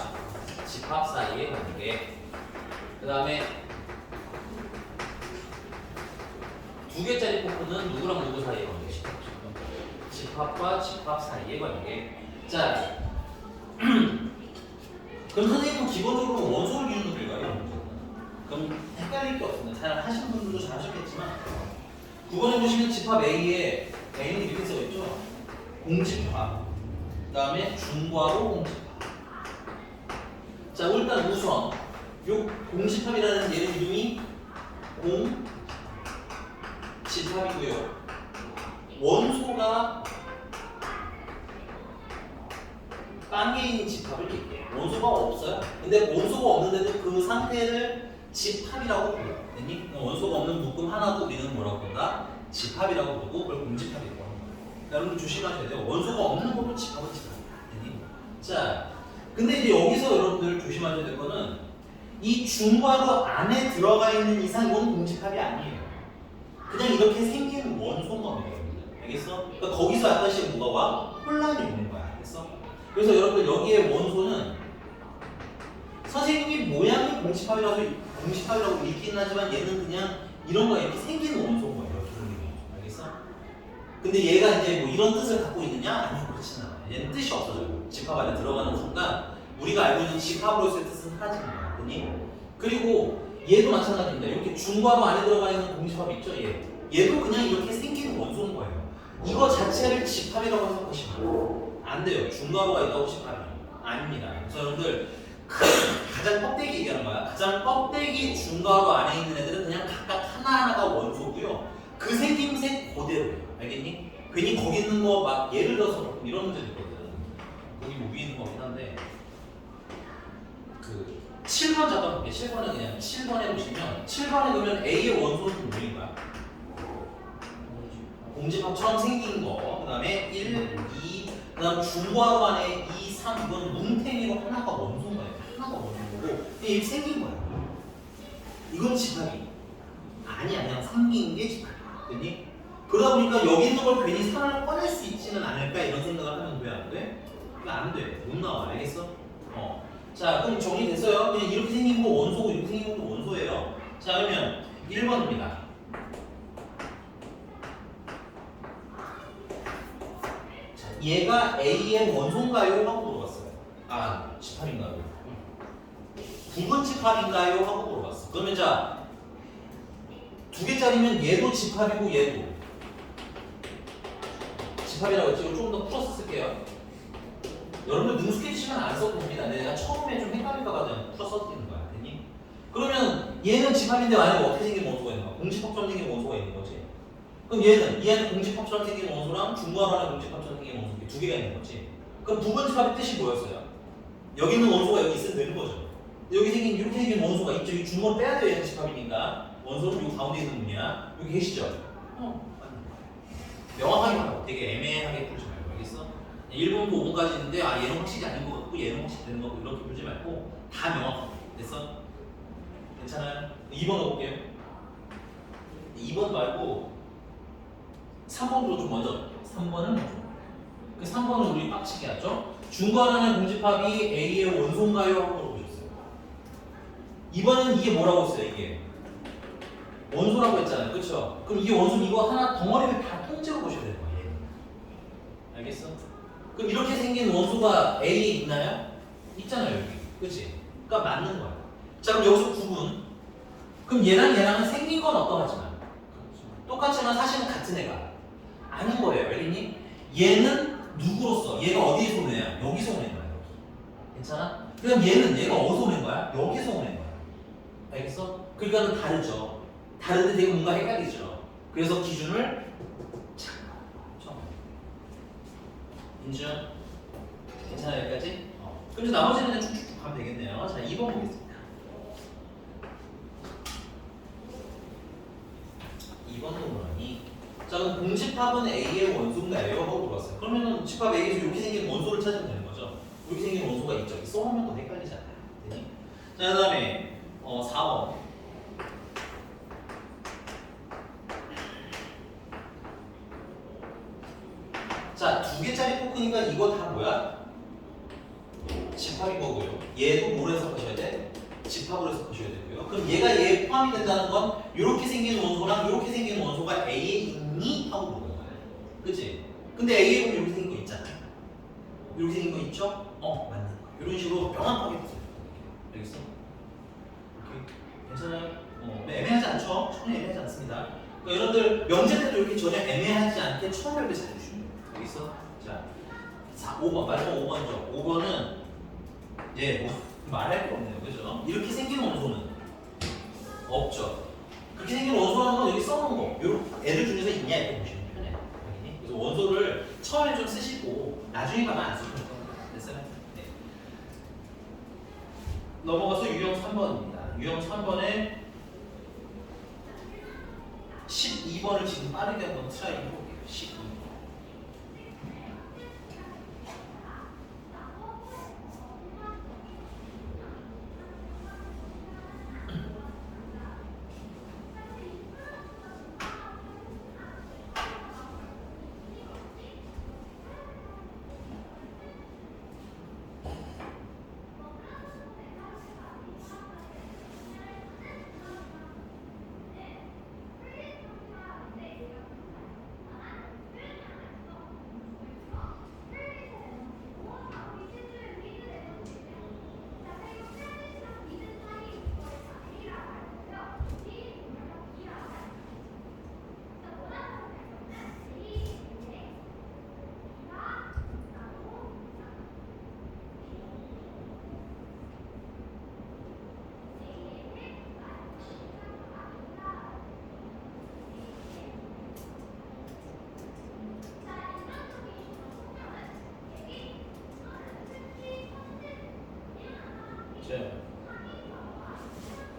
집합 사이의 관계. 그 다음에 2개짜리 포크는 누구랑 누구 사이의 관계? 집합과 집합 사이의 관계. 자, 그럼 선생님은 기본적으로 원소를 기준으로 읽어요. 그럼 헷갈릴 게 없습니다. 잘 하시는 분들도 잘 하셨겠지만 9번에 보시면 집합 A에 A는 이렇게 써있죠. 공집합. 그 다음에 중괄호 공집합. 자, 일단 우선 요 공집합이라는 얘는 이름이 공집합이고요. 원소가 빵에 있는 집합을 얘기해요. 원소가 없어요. 근데 원소가 없는데도 그 상태를 집합이라고 불러요. 됐니? 원소가 없는 묶음 하나도 우리는 뭐라고 부른다? 집합이라고 부르고 그걸 공집합이라고 하는 거예요. 여러분 조심하셔야 돼요. 원소가 없는 것도 집합은 집합이에요. 됐니? 자, 근데 이제 여기서 여러분들 조심하셔야 될 거는 이 중괄호 안에 들어가 있는 이상 이건 공집합이 아니에요. 그냥 이렇게 생긴 원소인 겁니다. 알겠어? 그러니까 거기서 약간씩 뭐가 와? 혼란이 오는 거야. 알겠어? 그래서 여러분들 여기에 원소는 선생님이 모양이 공집합이라고 읽긴 하지만 얘는 그냥 이런 거 이렇게 생기는 원소인 거예요. 이렇게 생기는 원소. 알겠어? 근데 얘가 이제 뭐 이런 뜻을 갖고 있느냐? 아니요, 그렇진 않아요. 얘는 뜻이 없어져요. 집합 안에 들어가는 순간 우리가 알고 있는 집합으로서의 뜻은 사라지는 거야. 그리고 얘도 마찬가지입니다. 이렇게 중괄호 안에 들어가 있는 공집합 있죠? 얘도 그냥 이렇게 생기는 원소인 거예요. 이거 자체를 집합이라고 생각하시면 안 돼요. 중괄호가 있다고 집합이 아닙니다. 그래서 여러분들 가장 껍데기 얘기하는 거야. 가장 껍데기 중괄호 안에 있는 애들은 그냥 각각 하나하나가 원소고요. 그 생김새 그대로예요. 알겠니? 괜히 거기 있는 거 막 예를 들어서 이런 문제도 있거든. 거기 뭐 위에 있는 거긴 한데 7번 잠깐 볼게요. 7번은 그냥 7번에 보시면 7번에 그러면 A의 원소는 뭐인 거야? 공집합처럼 생긴 거. 그 다음에 1, 2, 그 다음 중괄호 안에 2, 3 이건 뭉탱이로 하나가 원소인 거예요. 하나가 원소인 거고 이게 생긴 거야. 이건 집합이 아니야. 그냥 생긴 게 집합이야. 됐니? 그러다 보니까 여기 있는 걸 괜히 산을 꺼낼 수 있지는 않을까 이런 생각을 하면 왜 안 돼? 그게 안 돼. 못 나와. 알겠어? 자, 그럼 정리됐어요? 그냥 이렇게 생긴 거 원소고 이렇게 생긴 거 원소예요. 자, 그러면 1번입니다. 자, 얘가 A의 원소인가요? 하고 물어봤어요. 아, 집합인가요? 9번 집합인가요? 하고 물어봤어. 그러면 자, 2개짜리면 얘도 집합이고 얘도 집합이라고 했지. 좀 더 풀어서 쓸게요. 여러분들 능숙해지시면 안 써도 됩니다. 내가 처음에 좀 헷갈릴까봐 그냥 풀어서 써드리는 거야. 됐니? 그러면 얘는 집합인데 만약에 어떻게 생긴 원소가 있는 거야? 공집합처럼 생긴 원소가 있는 거지. 그럼 얘는 이 안에 공집합처럼 생긴 원소랑 중괄호 안에 공집합처럼 생긴 원소 2개가 있는 거지. 그럼 2번 집합의 뜻이 뭐였어요? 여기 있는 원소가 여기 있으면 되는 거죠. 여기 생긴 이렇게 생긴 원소가 있죠. 이 중괄호 빼야 돼요. 얘는 집합이니까. 원소는 이 가운데 있는 분이야. 여기 계시죠? 명확하게 말하고 되게 애매하게 풀지 말고 알겠어? 1번부터 5번까지 있는데 얘는 확실히 아닌 것 같아. 거고 얘는 혹시 되는 거고 이렇게 풀지 말고 다 명확하게. 됐어? 괜찮아요? 2번 넣어볼게요. 2번 말고 3번으로 좀 먼저 갈게요. 3번을 먼저. 그 3번은 우리 빡치게 하죠. 중괄하는 공집합이 A의 원소인가요? 하고 물어보셨어요. 이번엔 이게 뭐라고 했어요? 이게 원소라고 했잖아요. 그쵸? 그럼 이게 원소는 이거 하나 덩어리를 다 통째로 보셔야 되는 거예요. 알겠어? 그럼 이렇게 생긴 원소가 A에 있나요? 있잖아요 여기. 그치? 그러니까 맞는 거야. 자 그럼 여기서 구분. 그럼 얘랑은 생긴 건 어떠하지만 똑같지만 사실은 같은 애가 아닌 거예요. 알겠니? 얘는 누구로서? 얘가 어디에서 오는 애야? 여기서 오는 거야. 여기. 괜찮아? 그럼 얘가 어디서 오는 거야? 여기서 오는 거야. 알겠어? 그러니까는 다르죠. 다른데 되게 뭔가 헷갈리죠. 그래서 기준을 쳐. 인증. 괜찮아 여기까지? 그럼 이제 나머지는 그냥 쭉쭉 가면 되겠네요. 자 2번 보겠습니다. 2번 논문이 자 그럼 공집합은 A의 원소인가요? 하고 물어봤어요. 그러면은 집합 A에서 이렇게 생긴 원소를 찾으면 되는 거죠. 이렇게 생긴 원소가 있죠. 써놓으면 또 헷갈리잖아요. 되니? 자 그다음에 4번. 자 2개짜리 포크니까 이거 다 뭐야? 집합인 거고요. 얘도 뭘 해석하셔야 돼? 집합으로 해석하셔야 되고요. 그럼 얘가 얘에 포함이 된다는 건 이렇게 생긴 원소랑 이렇게 생긴 원소가 A에 있니? 하고 물어보는 거야. 그치? 근데 A에 보면 이렇게 생긴 거 있잖아. 이렇게 생긴 거 있죠? 맞는 거. 이런 식으로 명확하게 보세요. 알겠어? 오케이. 괜찮아요? 애매하지 않죠? 전혀 애매하지 않습니다. 그러니까 여러분들 명제 때도 이렇게 전혀 애매하지 않게 처음에 잘 해주시면 돼요. 알겠어? 자, 5번. 마지막 5번이죠. 5번은 말할 거 없네요. 그죠? 이렇게 생긴 원소는 없죠. 그렇게 생긴 원소라는 건 여기 써놓은 거. 요런 애들 중에서 있냐 이렇게 보시면 편해요. 그래서 원소를 처음에 좀 쓰시고 나중에 가면 안 쓰시면 돼요. 됐어요? 네. 넘어가서 유형 3번입니다. 유형 3번에 12번을 지금 빠르게 한번 트라이 해볼게요. 12번.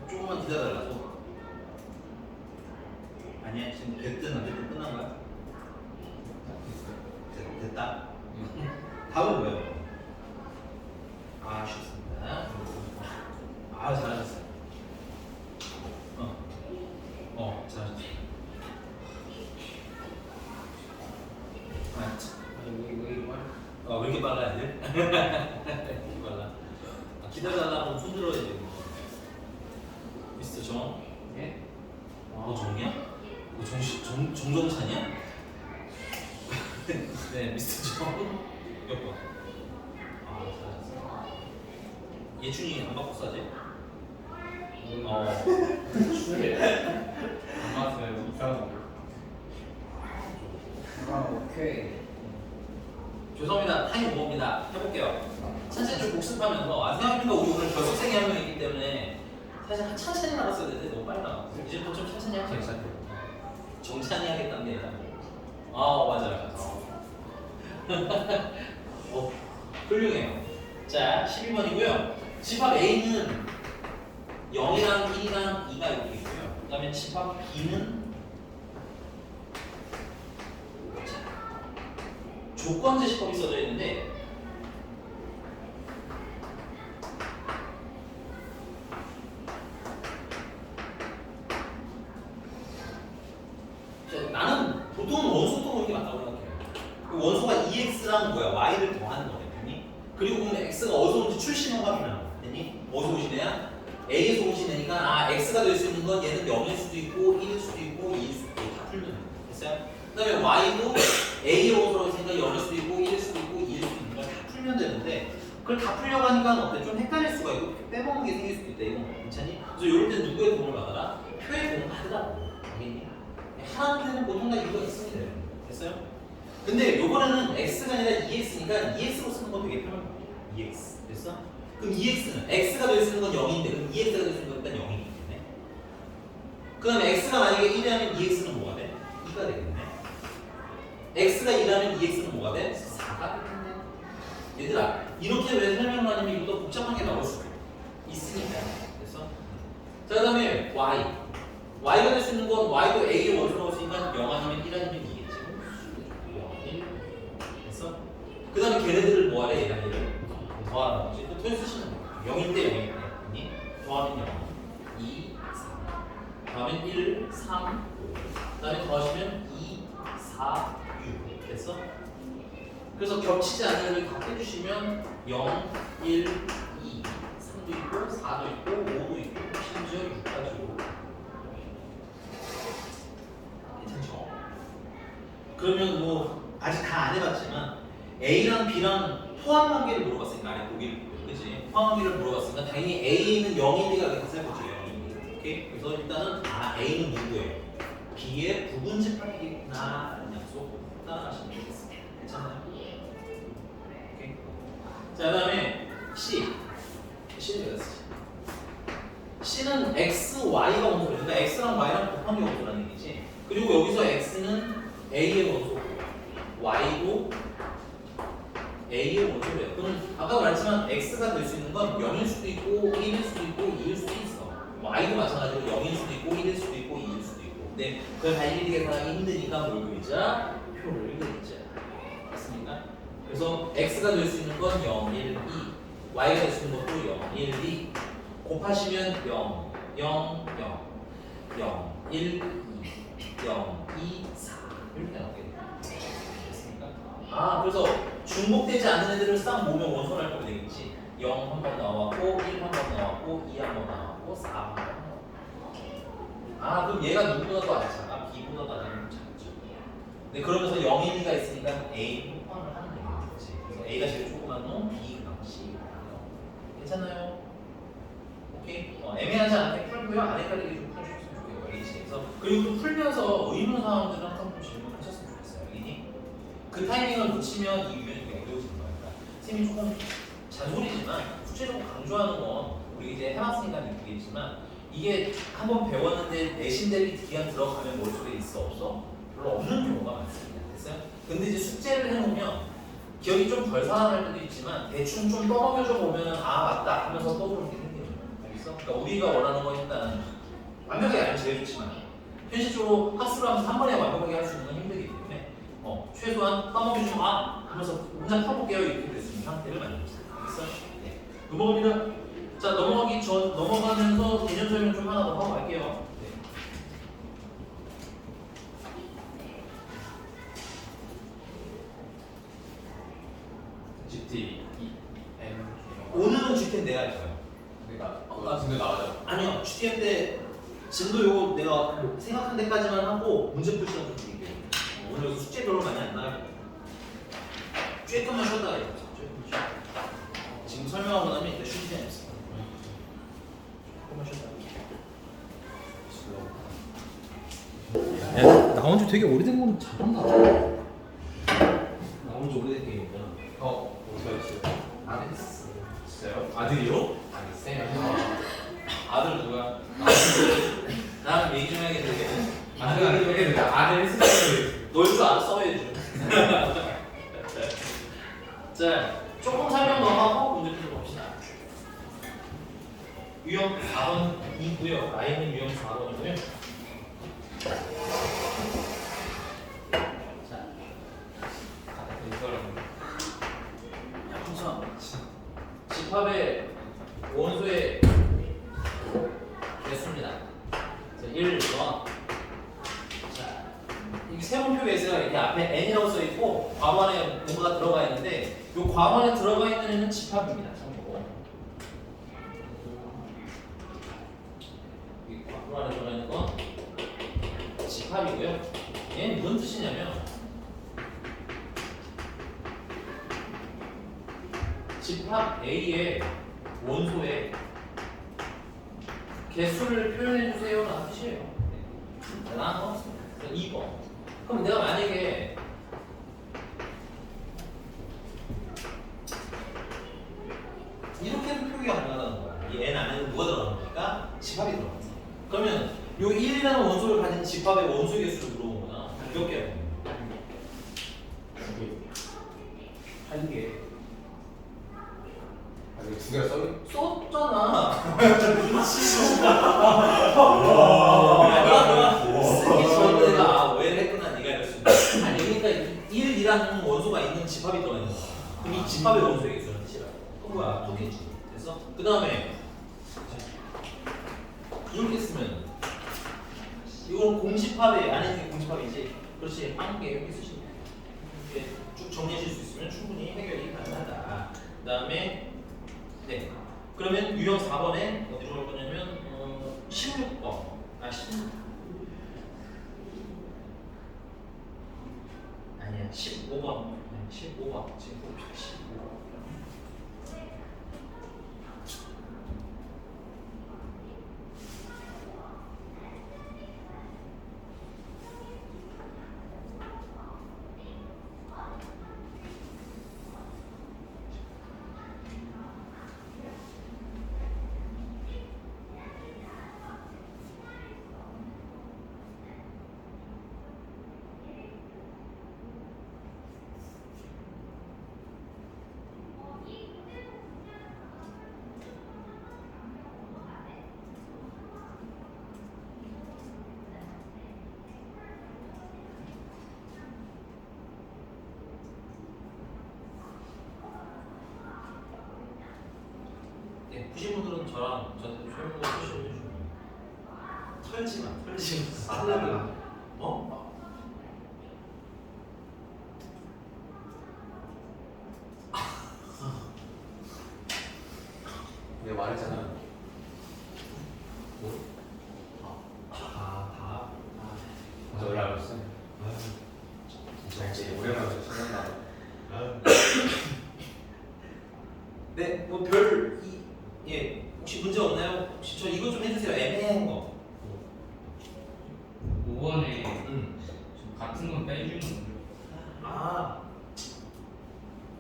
조금만 기다려달라고. 아니야 지금 됐든 안 됐든 끝난 거야? 됐다. 답은 뭐예요? 쉽습니다. 잘하셨어요. 잘하셨어요. 왜 이렇게 빨라 애들? 왜 이렇게 빨라? 기다려달라고 손 들어야 돼. 미스터 정? 예? 너 정이야? 너 정정찬이야? 네, 미스터 정. 몇 번? 잘했어. 예춘이 안 바꿨어 아직? 안 맞아요. 이상하고. 오케이. 죄송합니다. 타임 오버입니다. 해볼게요. 천천히 좀 복습하면서 생각해보니까 우리 오늘 결석생이 한 명 있기 때문에 사실 천천히 나갔어야 되는데 너무 빨리 나갔어. 이제부터 좀 천천히 할게요. 정찬이 하겠다는 게 아니라 맞아요. 훌륭해요. 자 12번이고요. 집합 A는 0이랑 1이랑 2가 이렇게 있고요. 그 다음에 집합 B는 조건제 식법이 써져 있는데 원소가 EX랑 뭐야? Y를 더하는 거네. 됐니? 그리고 그럼 X가 어디서 오는지 출신형 확인하는 거. 됐니? 어디서 오신 애야? A에서 오신 애니까 아 X가 될 수 있는 건 얘는 0일 수도 있고 1일 수도 있고 2일 수도 있고 다 풀면 돼. 됐어요? 그 다음에 Y도 A로 들어있으니까 0일 수도 있고 1일 수도 있고 2일 수도 있는 걸 다 풀면 되는데 그걸 다 풀려고 하니까 어때? 좀 헷갈릴 수가 있고 빼먹는 게 생길 수도 있다. 이거 괜찮니? 그래서 이럴 때 누구의 도움을 받아라? 표의 도움을 받으라고. 알겠니? 하나는 데는 보통 다 이유가 있습니다. 됐어요? 근데 요번에는 X가 아니라 EX니까 EX로 쓰는 건 되게 편한 거야. EX. 됐어? 그럼 EX는 X가 될 수 있는 건 0인데 그럼 EX가 될 수 있는 건 일단 0이기 때문에 그 다음에 X가 만약에 1이라면 EX는 뭐가 돼? 2가 되겠네. X가 2라면 EX는 뭐가 돼? 4가 되겠네. 얘들아 이렇게 왜 설명을 하냐면 이것도 복잡한 게 나올 수도 있으니까. 됐어? 자, 그 다음에 Y. Y가 될 수 있는 건 Y도 A의 원소라고 했으니까 0 아니면 1 아니면 2겠지. 0, 1. 됐어? 그 다음에 걔네들을 뭐하래? 얘랑 얘를 더하는 거지. 또 표현 쓰시는 거야. 0일 때 0일 때. 더하면 0, 2, 3. 더하면 1, 3, 5. 그 다음에 더하시면 2, 4, 6. 됐어? 그래서 겹치지 않는 애를 다 빼주시면 0, 1, 2, 3도 있고 4도 있고 5도 있고 심지어 6까지 오고. 괜찮죠? 그러면 뭐 아직 다 안 해봤지만 A랑 B랑 포함 관계를 물어봤으니까 아래 보기를 그치? 포함 관계를 물어봤으니까 당연히 A는 0인지가 됐을 거죠. 0인지. 오케이? 그래서 일단은 아 A는 누구예요? B의 부분집합이겠구나 라는 약속 따라가시면 되겠습니다. 괜찮나요? 오케이? 자, 그 다음에 C. C는 왜 쓰지? C는 X, Y가 원소예요. 그러니까 X랑 Y랑 곱한 게 원소라는 얘기지. 그리고 여기서 X는 A의 원소고 Y도 A의 원소래요. 그럼 아까 말했지만 X가 될 수 있는 건 0일 수도 있고 1일 수도 있고 2일 수도 있어. Y도 마찬가지로 0일 수도 있고 1일 수도 있고 2일 수도 있고. 근데 그걸 다 일일이 계산하기 힘드니까 뭘 그리자? 표를 그리자. 맞습니까? 그래서 X가 될 수 있는 건 0, 1, 2. Y가 될 수 있는 것도 0, 1, 2. 곱하시면 0, 0, 0, 0, 1, 2, 0, 2, 4 이렇게 나오게 돼요. 됐습니까? 아, 그래서 중복되지 않는 애들을 싹 모으면 원소를 보면 되겠지. 0 한 번 나왔고, 1 한 번 나왔고, 2 한 번 나왔고, 4 한 번 나왔고. 아, 그럼 얘가 누구보다도 안 작아? B보다도 안 작죠. 네, 그러면서 0인이가 있으니까 A 포함을 하는 거지. 그래서 A가 제일 조그만 놈, B, C. 괜찮나요? 오케이? 애매하지 않게 풀고요. 안 헷갈리게 좀 풀어주셨으면 좋겠고요. 알겠지? 그래서 그리고 또 풀면서 의문사항들을 항상 좀 질문하셨으면 좋겠어요. 알겠니? 그 타이밍을 놓치면 이 유형이 되게 어려워지는 거예요. 그러니까 쌤이 조금 잔소리지만 구체적으로 강조하는 건 우리 이제 해봤으니까 느끼겠지만 이게 한번 배웠는데 내신 대비 기한 들어가면 머릿속에 있어 없어? 별로 없는 경우가 많습니다. 됐어요? 근데 이제 숙제를 해놓으면 기억이 좀 덜 살아날 때도 있지만 대충 좀 떠먹여줘 보면 아 맞다 하면서 떠오르는 게 생기는 거예요. 알겠어? 그러니까 우리가 원하는 건 일단 완벽하게 알면 제일 좋지만 현실적으로 학습을 하면서 한 번에 완벽하게 할 수 있는 건 힘들기 때문에 최소한 까먹여주면 아 하면서 혼자 풀어볼게요 이렇게 될 수 있는 상태를 만들어주세요. 알겠어? 네. 넘어갑니다. 자 넘어가면서 개념 설명 좀 하나 더 하고 갈게요. 네. GT, M. 오늘은 GTM 내가 할 거예요. 내가 근데 나와요. 아니요, GTM 때 진도 요거 내가 생각한 데까지만 하고 문제 풀 시간 좀 드릴게요. 오늘 숙제 별로 많이 안 나갈 거예요. 조금만 쉬었다 가요. 조금 쉬었다. 지금 설명하고 나면 이제 쉴 시간이 없어. 조금만 쉬었다. 야, 나온 지 되게 오래된 건 잘한다. 나온 지 오래된 게임이구나. 어떻게 하셨어요? 안 했어. 진짜요? 아들이요? 아니 쌤. 아들 누구야? 나랑 얘기 좀 해야겠는데. 아들 했을 널 줄 알았어 해야지. 자, 조금 설명 더 하고 문제 풀어봅시다. 유형 4번이고요. 라인은 유형 4번이고요. 자, 항상 집합의 원소의 개수입니다. 자, 1번. 자, 이 세분표 베이스가 이렇게 앞에 n이라고 써 있고 괄호 안에 뭔가가 들어가 있는데 이 괄호 안에 들어가 있는 애는 집합입니다. 참고로. 이 괄호 안에 들어가 있는 건 집합이고요. 얘는 무슨 뜻이냐면 집합 A의 원소의 개수를 표현해 주세요라는 뜻이에요. 대단한 거 없습니다. 2번. 그럼 내가 만약에 이렇게도 표기가 가능하다는 거야. 이 n 안에는 뭐가 들어가는 거니까 집합이 들어갔어. 그러면 요 1이라는 원소를 가진 집합의 원소 개수를 물어본 거잖아. 몇 개야? 8개. 아니 두 개를 써요? 썼잖아. 와. 내가 왜 했구나 네가 이럴 수 있어. 아니 그러니까 1이라는 원소가 있는 집합이 들어가 있는 거야. 그럼 이 집합의 원소의 개수는 뜻이라. 그건 뭐야? 두 개지. 됐어? 그 다음에 이렇게 쓰면 이건 공집합에 안에 있는 게 공집합이지. 그렇지. 한 개 이렇게 쓰시면 이렇게 쭉 정리하실 수 있으면 충분히 해결이 가능하다. 그 다음에 네. 그러면 유형 4번에 어디로 갈 거냐면 16번. 아 16. 아니야 15번. 15번. 지금 봅시다. 15번. 네, 보신 분들은 저랑 저한테 설명을 해주시면 돼요. 털지 마. 살라드. 어? 내가 말했잖아. 뭐? 다. 저 원래 알고 있어. 진짜 이제 오랜만에 생각나. 네, 예, 혹시 문제 없나요? 혹시 저 이거 좀 해주세요. 애매한 거. 5번에 음. 같은 건 빼주는 건데. 아,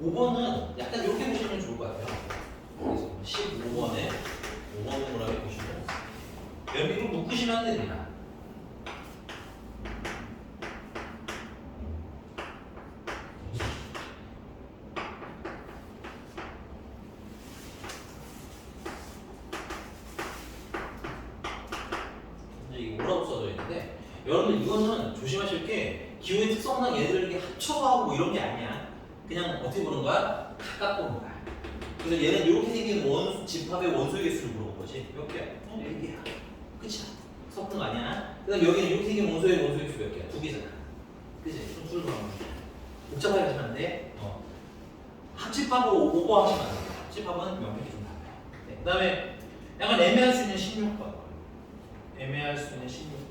5번은 약간 이렇게 보시면 좋을 것 같아요. 그래서 15번에 5번 동그라미 보시면 연필로 묶으시면 됩니다. 이게 뭐라고 써져 있는데 여러분 이거는 조심하실 게 기호의 특성상 얘들 이렇게 합쳐서 하고 뭐 이런 게 아니야. 그냥 어떻게 보는 거야? 각각 보는 거야. 그래서 얘는 이렇게 생긴 원수 집합의 원소의 개수를 물어본 거지. 몇 개야? 4개야. 끝이야. 섞은 거 아니야? 그다음 여기는 이렇게 생긴 원소의 개수 몇 개야? 2개잖아. 그치? 좀 줄을 넣으면 복잡하게 하시면 안 돼. 합집합으로 오버하시면 안 돼. 합집합은 명백히 좀 달라요. 네. 그다음에 약간 애매할 수 있는 16번. 애매할 수 있는 16번.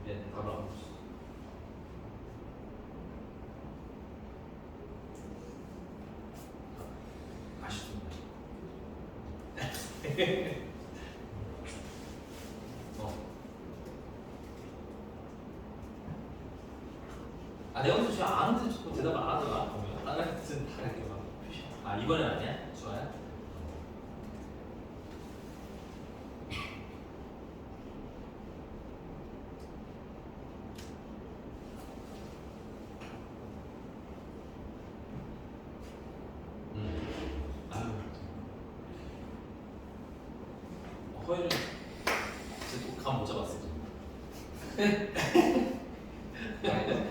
네, 답을 안 보셨어. 아쉽습니다. 내가 먼저 제가 아는데 자꾸 대답 안 하더라. 보면 다른 뜻은 다르게 막 표시. 이번엔 아니야? 좋아요. 아유. 허일은 감 못 잡았어.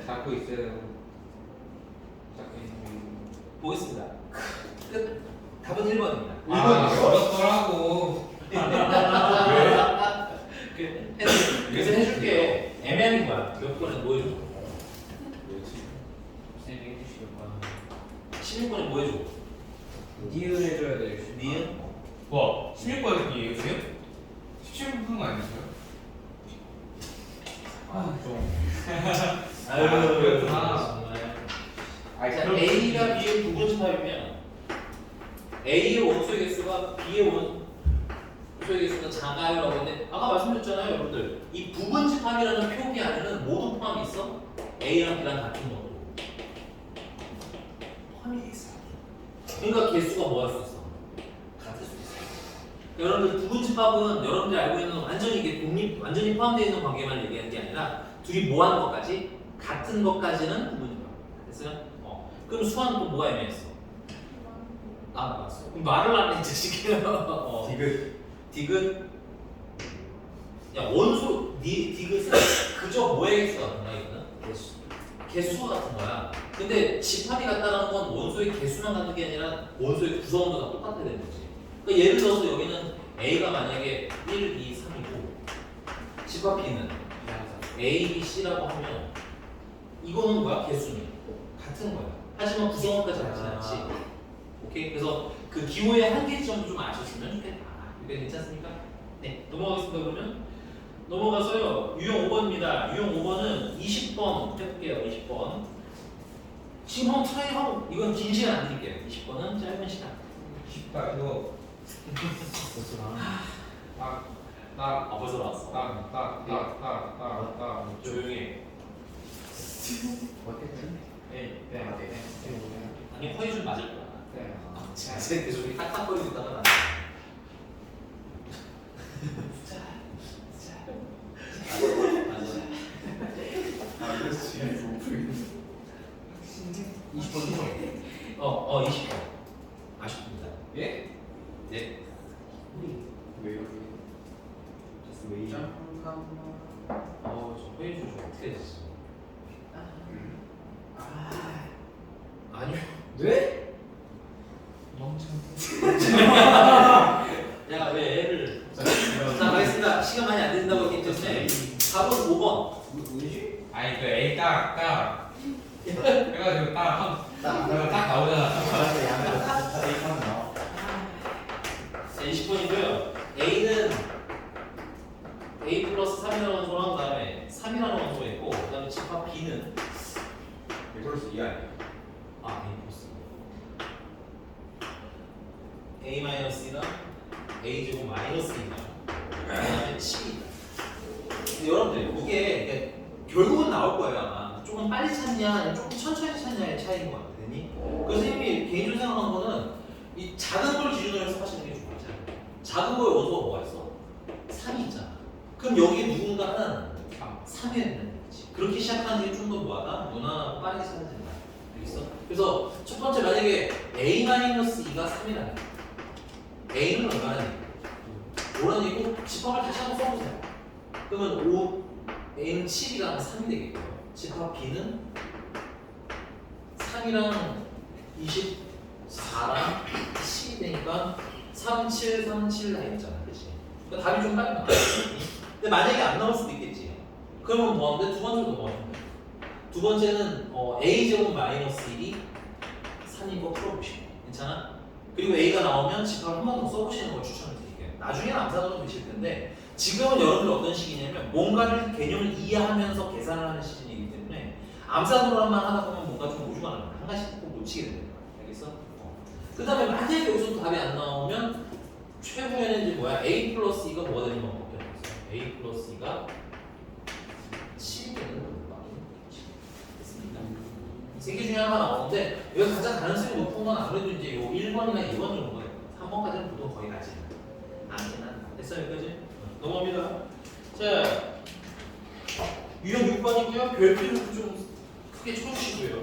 잡고 있어요. 잡고 있어요. 보겠습니다. 끝. 답은 1번입니다. 어렵더라고. 그래서 해줄게. 애매한 거야. 몇 번에 뭐 해줘? 쌤이 해주시겠구나. 16번에 뭐 해줘? 니은 해줘야 돼. 니은? 와, 16번에 이해요 지금? 17분 푼거 아니었어요? 좀. 아유, 그렇구나. 정말. 자, A가 B의 부분집합이면 A의 원소의 개수가 B의 원소의 개수가 작아요라고 했는데 아까 말씀드렸잖아요, 여러분들. 이 부분집합이라는 표기 안에는 모두 포함이 있어. A랑 B랑 같은 놈으로 포함이 돼 있어. 그러니까 개수가 뭐 할 수 있어? 같을 수 있어. 여러분들 부분집합은 여러분들이 알고 있는 완전히 이게 완전히 포함되어 있는 관계만 얘기하는 게 아니라 둘이 뭐 하는 것까지 같은 것까지는 부분집합. 됐어요? 그럼 수학은 또 뭐가 애매했어? 맞어. 그럼 말을 안 해, 자식이야. 디귿. 야, 원소, 디귿은 그저 뭐의 개수가 같은 거야, 이거는? 개수가 같은 거야. 근데 집합이 같다는 건 원소의 개수만 같은 게 아니라 원소의 구성원도 다 똑같아야 되는 거지. 그러니까 예를 들어서 여기는 A가 만약에 1, 2, 3이고 집합 B는 A, B, C라고 하면 이거는 뭐야? 개수는 같은 거야. 하지만 구성원까지 같진 않지. 오케이? 그래서 그 기호의 한계점도 좀 아셨으면 좋겠다. 이게 괜찮습니까? 네, 넘어가겠습니다. 그러면 넘어가서요. 유형 5번입니다. 유형 5번은 20번 해볼게요. 20번. 지금 한번 트라이 하고 이건 긴 시간 안 드릴게요. 20번은 짧은 시간. 쉽다 이거. 벌써 나왔어. 조용히 해. 아니 허위 좀 맞을 거야. 쟤 계속 깍깍거리고 있다가 나. 맞아. 20번. 20번. 아쉽습니다. 예? 네. 왜요? 왜? 저 회의 좀 어떻게 됐어? 아니요. 왜? 야, 왜 애를. 자, 가겠습니다. 시간 많이 안 된다고 했기 때문에 4번, 5번. 뭐지? 아니 그 A 딱 해가지고 딱 나오잖아. 자, 20번이고요. A는 A 플러스 3이라는 원소랑 그 다음에 3이라는 원소가 있고 그 다음에 집합 B는 플러스 2 아니에요? A 플러스 A 마이너스 2나 A 제곱 마이너스 2나 그 다음에 7이다. 근데 여러분들 이게 결국은 나올 거예요 아마. 조금 빨리 찾냐 아니면 조금 천천히 찾냐의 차이인 것 같거든요. 그래서 선생님이 개인적으로 생각하는 거는 이 작은 걸 기준으로 해서 하시는 게 좋아요. 작은 거에 원소가 뭐가 있어? 3이 있잖아. 그럼 여기 누군가는 3이 있는 거지. 그렇게 시작하는 게 좀 더 뭐하다? 무난하고 빠르게 찾아진다. 알겠어? 그래서 첫 번째 만약에 A-2가 3이라는 A는 얼마나 되고 5라는 얘기고 집합을 다시 한번 써보세요. 그러면 A는 7이랑 3이 되겠고요. 집합 B는 3이랑 24랑 10이 되니까 3, 7, 3, 7 나있잖아. 그치? 그러니까 답이 좀 빨리 나와. 근데 만약에 안 나올 수도 있겠지. 그러면 뭐 하는데 두 번째로 넘어가면 돼. 두 번째는 A제곱 마이너스 1이 3인 거 풀어보시고. 괜찮아? 그리고 A가 나오면 집합을 한 번 더 써보시는 걸 추천드릴게요. 나중에는 암산으로 되실 텐데 지금은 여러분들 어떤 시기냐면 뭔가를 개념을 이해하면서 계산을 하는 시즌이기 때문에 암산으로만 하다 보면 뭔가 좀 오류가 나요. 한 가지씩 꼭 놓치게 됩니다. 알겠어? 그 다음에 만약에 여기서 답이 안 나오면 최후에는 이제 뭐야? A 플러스 2가 뭐가 되는 방법이 없어요. A 플러스 2가 7이 되는 방법이 됐습니다. 세 개 중에 하나가 나오는데 여기 가장 가능성이 높은 건 아무래도 이제 요 1번이나 2번 정도가 돼요. 3번까지는 보통 거의 나지 않긴 한다. 됐어요? 여기까지? 넘어갑니다. 자, 유형 6번이고요. 별표를 좀 크게 쳐주시고요.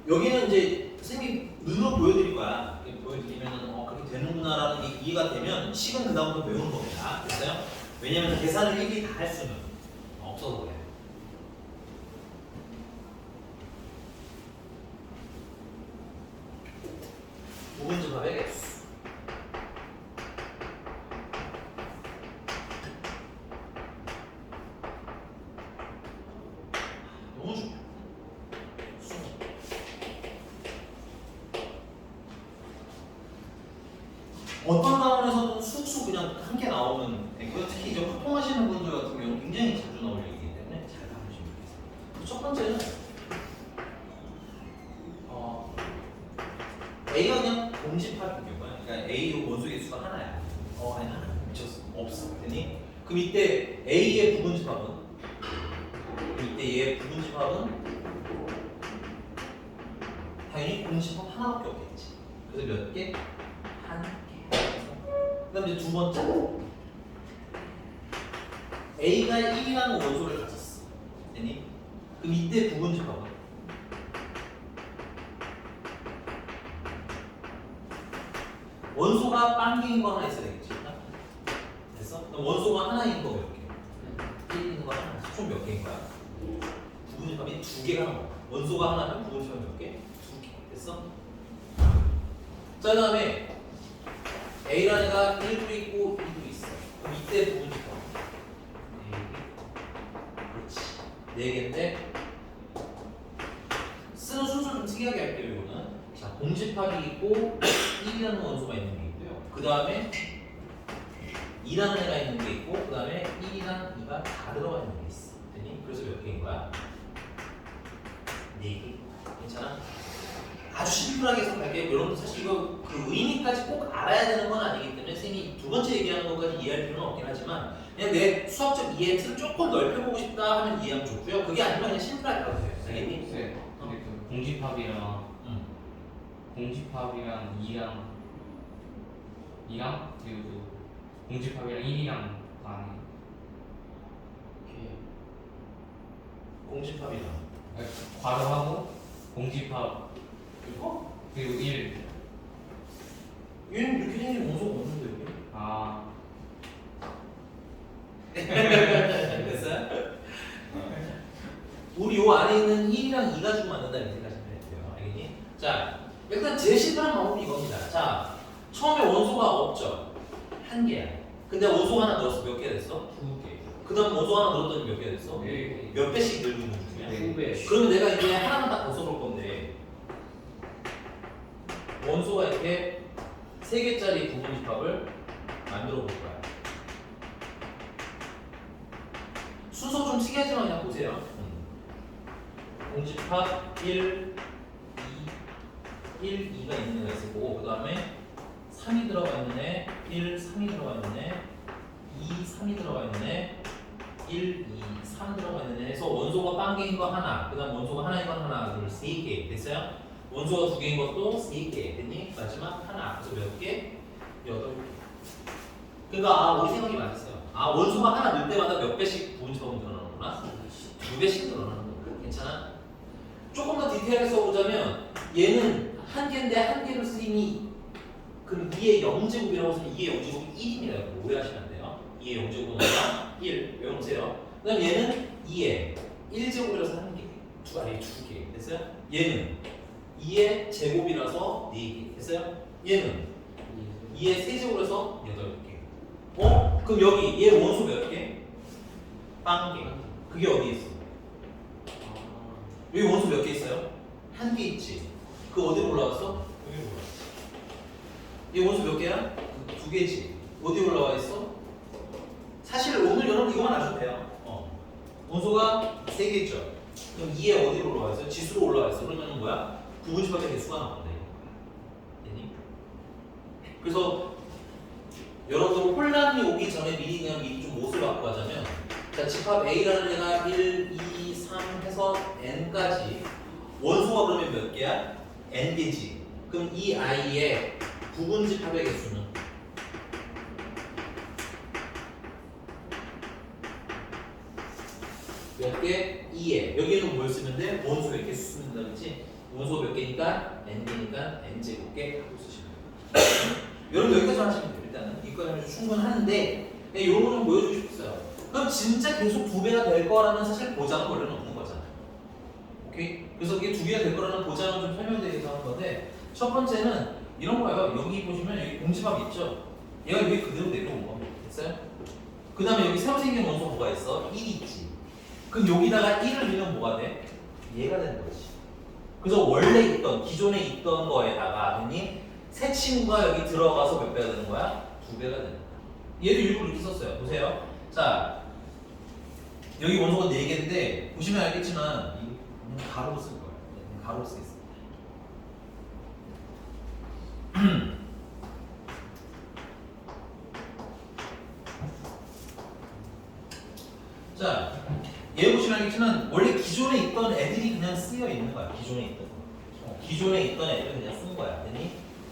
여기는 이제 선생님이 눈으로 보여드릴 거야. 이렇게 보여드리면은 그렇게 되는구나라는 게 이해가 되면 식은 그 다음부터 외우는 겁니다. 됐어요? 왜냐면 계산을 일일이 다 할 수는 없어서 그래요. 부분집합의 개수. 너무 중요해. 어떤 단원에서는 쑥쑥 그냥 한 개 나오는 특히 이제 활동하시는 분들 같은 경우는 굉장히 자주 나올 얘기이기 때문에 잘 봐주시면 되겠습니다. 첫 번째는 A가 그냥 공집합인 경우야. 그러니까 A 원소 개수가 하나야. 아니 하나 미쳤어. 없어. 됐니? 그럼 이때 A의 부분집합은 이때 얘의 부분집합은 당연히 공집합 하나밖에 없겠지. 그래서 몇 개? 한 개. 그 다음 이제 두 번째 A가 1이라는 원소를 가졌어. 됐니? 그럼 이때 부분집합은 원소가 빵개인 거 하나 있어야 되겠지. 됐어? 그럼 원소가 하나인 거 몇 개? 1인 거 하나. 총 몇 개인 거야? 부분집합이 두 개가 나와. 원소가 하나면 부분집합 몇 개? 두 개. 됐어? 자, 그 다음에 A라는 애가 1도 있고 2도 있어. 그럼 이때 부분집합 4개. 그렇지. 4개인데 쓰는 순서를 좀 특이하게 할게요. 이거는 자, 공집합이 있고 1이라는 원소가 있는 게 있고요. 그 다음에 2라는 애가 있는 게 있고 그 다음에 1이랑 2가 다 들어가 있는 게 있어. 됐니? 그래서 몇 개인 거야? 4개. 괜찮아? 아주 심플하게 해석할게요. 여러분들 사실 이거 그 의미까지 꼭 알아야 되는 건 아니기 때문에 선생님이 두 번째 얘기하는 것까지 이해할 필요는 없긴 하지만 그냥 내 수학적 이해 틀을 조금 넓혀보고 싶다 하면 이해하면 좋고요. 그게 아니면 그냥 심플하게 가도 돼요. 선생님이? 근데 그 공집합이랑 공집합이랑 2랑 그리고 그 공집합이랑 1이랑 다 아니에요. 공집합이랑 괄호하고 공집합 그리고 그리고 1. 얘는 이렇게 생긴 원소가 없는데 여기? 아 됐어요? 우리 요 안에 있는 1이랑 2 가지고 만든다 이렇게 생각하시면 돼요. 알겠니? 자, 일단 제일 심플한 방법이 이겁니다. 자, 처음에 원소가 없죠? 한 개야. 근데 원소 하나 넣었어. 몇 개 됐어? 2개. 그 다음 원소 하나 넣었더니 몇 개 됐어? 네. 몇 배씩 늘고 있는 중이야? 2배. 그러면 내가 이제 하나만 딱 벗어볼 건데 원소가 이렇게 3개짜리 부분집합을 만들어 볼 거야. 순서 좀 특이하지만 그냥 보세요. 공집합 1, 2, 2가 있는 애가 있을 거고 그 다음에 3이 들어가 있는 애, 1, 3이 들어가 있는 애, 2, 3이 들어가 있는 애, 1, 2, 3 들어가 있는 애에서 원소가 빵개인 거 하나, 그 다음 원소가 하나인 건 하나, 둘, 3개 됐어요? 원소가 2개인 것도 3개 됐니? 마지막 하나, 그래서 몇 개? 8개. 그러니까 우리 생각이 맞았어요. 원소가 하나 넣을 때마다 몇 배씩 부분집합은 늘어나는구나? 2배씩 늘어나는 거야. 괜찮아? 조금 더 디테일하게 써보자면 얘는 한 개인데 한 개를 쓰니 그럼 2의 0제곱이라고 쓰면 2의 0제곱이 1입니다. 오해하시면 안 돼요. 2의 0제곱은 뭐야? 1 외워놓으세요. 그 다음 얘는 2의 1제곱이라서 한 개, 아니 2개 됐어요? 얘는 2의 제곱이라서 4개 됐어요? 얘는 2의 세제곱이라서 8개. 그럼 여기 얘 원소 몇 개? 빵개. 그게 어디 있어? 여기 원소 몇 개 있어요? 한 개 있지. 그 어디로 올라왔어? 여기로 올라왔어. 얘 원소 몇 개야? 2개지. 어디 올라와 있어? 사실 오늘 여러분 이거만 아셔도 돼요. 원소가 3개 있죠. 그럼 2에 어디로 올라와 있어요? 지수로 올라와 있어. 그러면 뭐야? 부분집합의 개수가 나온다. 됐니? 그래서 여러분들 혼란이 오기 전에 미리 좀 못을 갖고 가자면 자, 집합 A라는 애가 1, 2, 3 해서 N까지 원소가 그러면 몇 개야? N개지. 그럼 이 아이의 부분집합의 개수는 몇 개? 2에. 여기는 뭘 쓰면 돼? 원소 몇 개 쓰면 된다 그랬지? 원소 몇 개니까 n개니까 n제곱 개 하고 쓰시면 돼요. 여러분 여기까지만 하시면 돼요. 일단은 이거까지 하면 충분한데 이런 거 좀 보여주고 싶었어요. 그럼 진짜 계속 2배가 될 거라는 사실 보장은 원래는 없는 거잖아요. 오케이? 그래서 이게 2배가 될 거라는 보장은 좀 설명드리기 하는 건데 첫 번째는 이런 거예요. 여기 보시면 여기 공집합이 있죠? 얘가 여기 그대로 내려온 겁니다. 됐어요? 그 다음에 여기 새로 생긴 원소 뭐가 있어? 1이 있지. 그럼 여기다가 1을 넣으면 뭐가 돼? 얘가 되는 거지. 그래서 원래 있던, 기존에 있던 거에다가 언니 새 친구가 여기 들어가서 몇 배가 되는 거야? 2배가 되는 거야. 얘도 일부러 이렇게 썼어요. 보세요. 자, 여기 원소가 4개인데 보시면 알겠지만 이 가로로 쓸 거예요. 가로로 쓰겠습니다. 자, 얘 보시면 알겠지만 원래 기존에 있던 애들이 그냥 쓰여 있는 거야. 기존에 있던 애들 그냥 쓴 거야.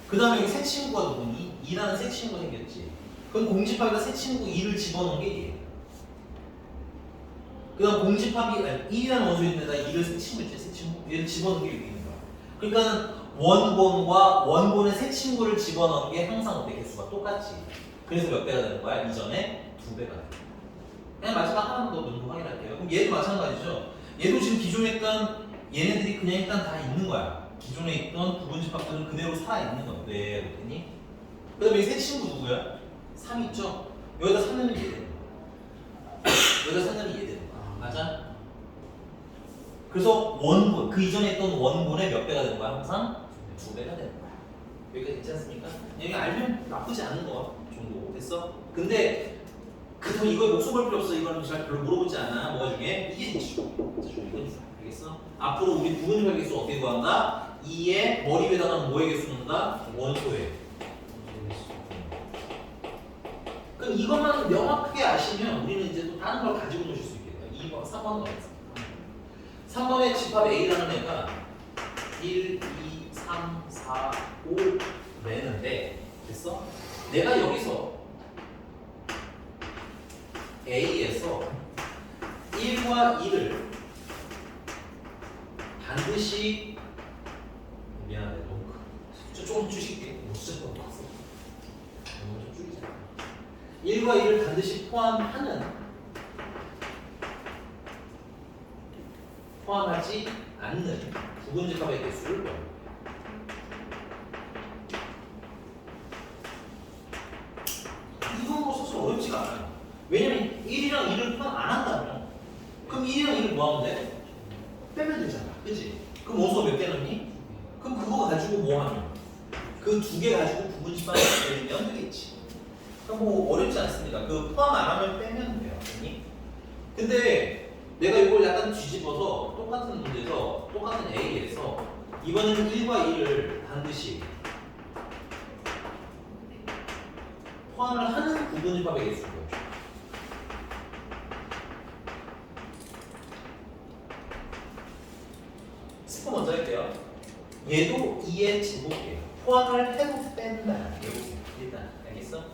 그 다음에 여기 새 친구가 누구니? 2라는 새 친구가 생겼지. 그럼 공집합에다 새 친구 2를 집어넣은 게 얘야. 그 다음 공집합이 1이라는 원소 있는데다 2를 새 친구 있지. 새 친구 얘를 집어넣은 게 여기 있는 거야. 그러니까 원본과 원본의 새 친구를 집어넣은 게 항상 어때? 개수가 똑같지. 그래서 몇 배가 되는 거야? 이전에 2배가 되는 거야. 그냥 마지막 하나만 더 눈으로 확인할게요. 그럼 얘도 마찬가지죠. 얘도 지금 기존에 있던 얘네들이 그냥 일단 다 있는 거야. 기존에 있던 부분집합들은 그대로 살아있는 건데 그랬더니 그 다음에 새 친구 누구야? 3 있죠? 여기다 3 넣으면 얘 되는 거야. 여기다 3 넣으면 얘 되는 거야. 맞아? 그래서 원본, 그 이전에 있던 원본의 몇 배가 되는 거야? 항상 2배가 되는 거야. 여기까지 괜찮습니까 여기 알면 나쁘지 않은 거 정도 됐어? 근데 그래서 이거 목숨 걸 필요 없어. 이거는 잘 별로 물어보지 않아. 뭐가 중에? 이게 있죠. 이건 알겠어? 앞으로 우리 부분집합 개수 어떻게 구한다? 2의 머리 위에다가는 뭐의 개수 넣는다? 원소의. 그럼 이것만 명확하게 아시면 우리는 이제 또 다른 걸 가지고 노실 수 있겠다. 2번, 3번 가겠습니다. 3번의 집합 A라는 애가 1, 2, 3, 4, 5 내는데 됐어? 내가 여기서 A에서 1과 2를 반드시 미안하네 너무 조금 줄일게. 숫자 너무 컸어. 너무 좀 줄이자. 1과 2를 반드시 포함하지 않는 부분집합의 개수를 구합니다. 이건 뭐 사실 어렵지가 않아요. 왜냐면 1이랑 2를 포함 안 한다면 그럼 1이랑 2를 뭐 하면 돼? 빼면 되잖아. 그치? 그럼 원소가 몇 개 넣니? 그럼 그거 가지고 뭐 하면? 그 2개 가지고 부분집합을 빼면 되겠지. 그럼 뭐 어렵지 않습니다. 그 포함 안 하면 빼면 돼요. 아니? 근데 내가 이걸 약간 뒤집어서 똑같은 문제에서 똑같은 A에서 이번에는 1과 2를 반드시 포함을 하는 부분집합의 개수를 보여줘. 스포 먼저 할게요. 얘도 2의 제곱이에요. 포함을 해도 뺀다. 일단 알겠어?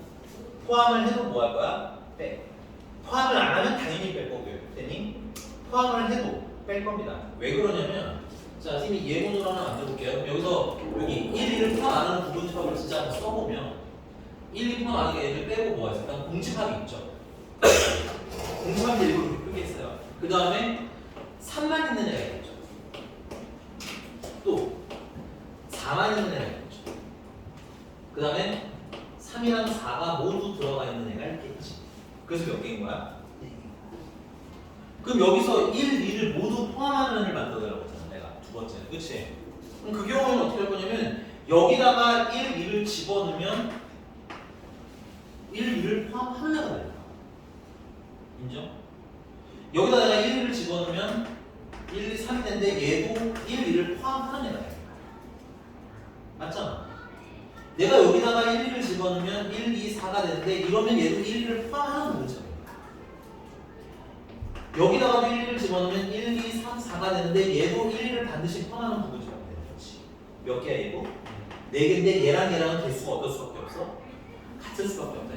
포함을 해도 뭐 할 거야? 빼. 포함을 안 하면 당연히 뺄 거고요. 그랬더니 포함을 해도 뺄 겁니다. 왜 그러냐면 자, 선생님이 예문으로 하나 만들어볼게요. 여기서 여기 1, 2를 포함 안 하는 부분집합을 진짜 한번 써보면 1, 2 포함 안 하는 얘를 빼고 뭐가 있어요? 일단 공집합이 있죠. 공집합이 일부러 표기했어요. 그 다음에 3만 있는 애가 있겠죠. 또 4만 있는 애가 있겠죠. 그 다음에 3이랑 4가 모두 들어가 있는 애가 있겠지. 그래서 몇 개인 거야? 그럼 여기서 1, 2를 모두 포함하는 애를 만들어달라고 했잖아. 내가 두 번째는. 그치? 그럼 그 경우는 어떻게 할 거냐면 여기다가 1, 2를 집어넣으면 1, 2를 포함하는 애가 됩니다. 인정? 여기다 내가 1, 2를 집어넣으면 1, 2, 3이 되는데 얘도 1, 2를 포함하는 애가 됩니다. 맞잖아? 내가 여기다가 1, 2를 집어넣으면 1, 2, 4가 되는데 이러면 얘도 1, 2를 포함하는 문제입니다. 여기다가 1, 2를 집어넣으면 1, 2, 3, 4가 되는데 얘도 1, 2를 반드시 포함하는 부분이 되는 거지. 몇 개야 얘고? 4개인데 얘랑 얘랑은 개수가 어떨 수밖에 없어? 같을 수밖에 없다.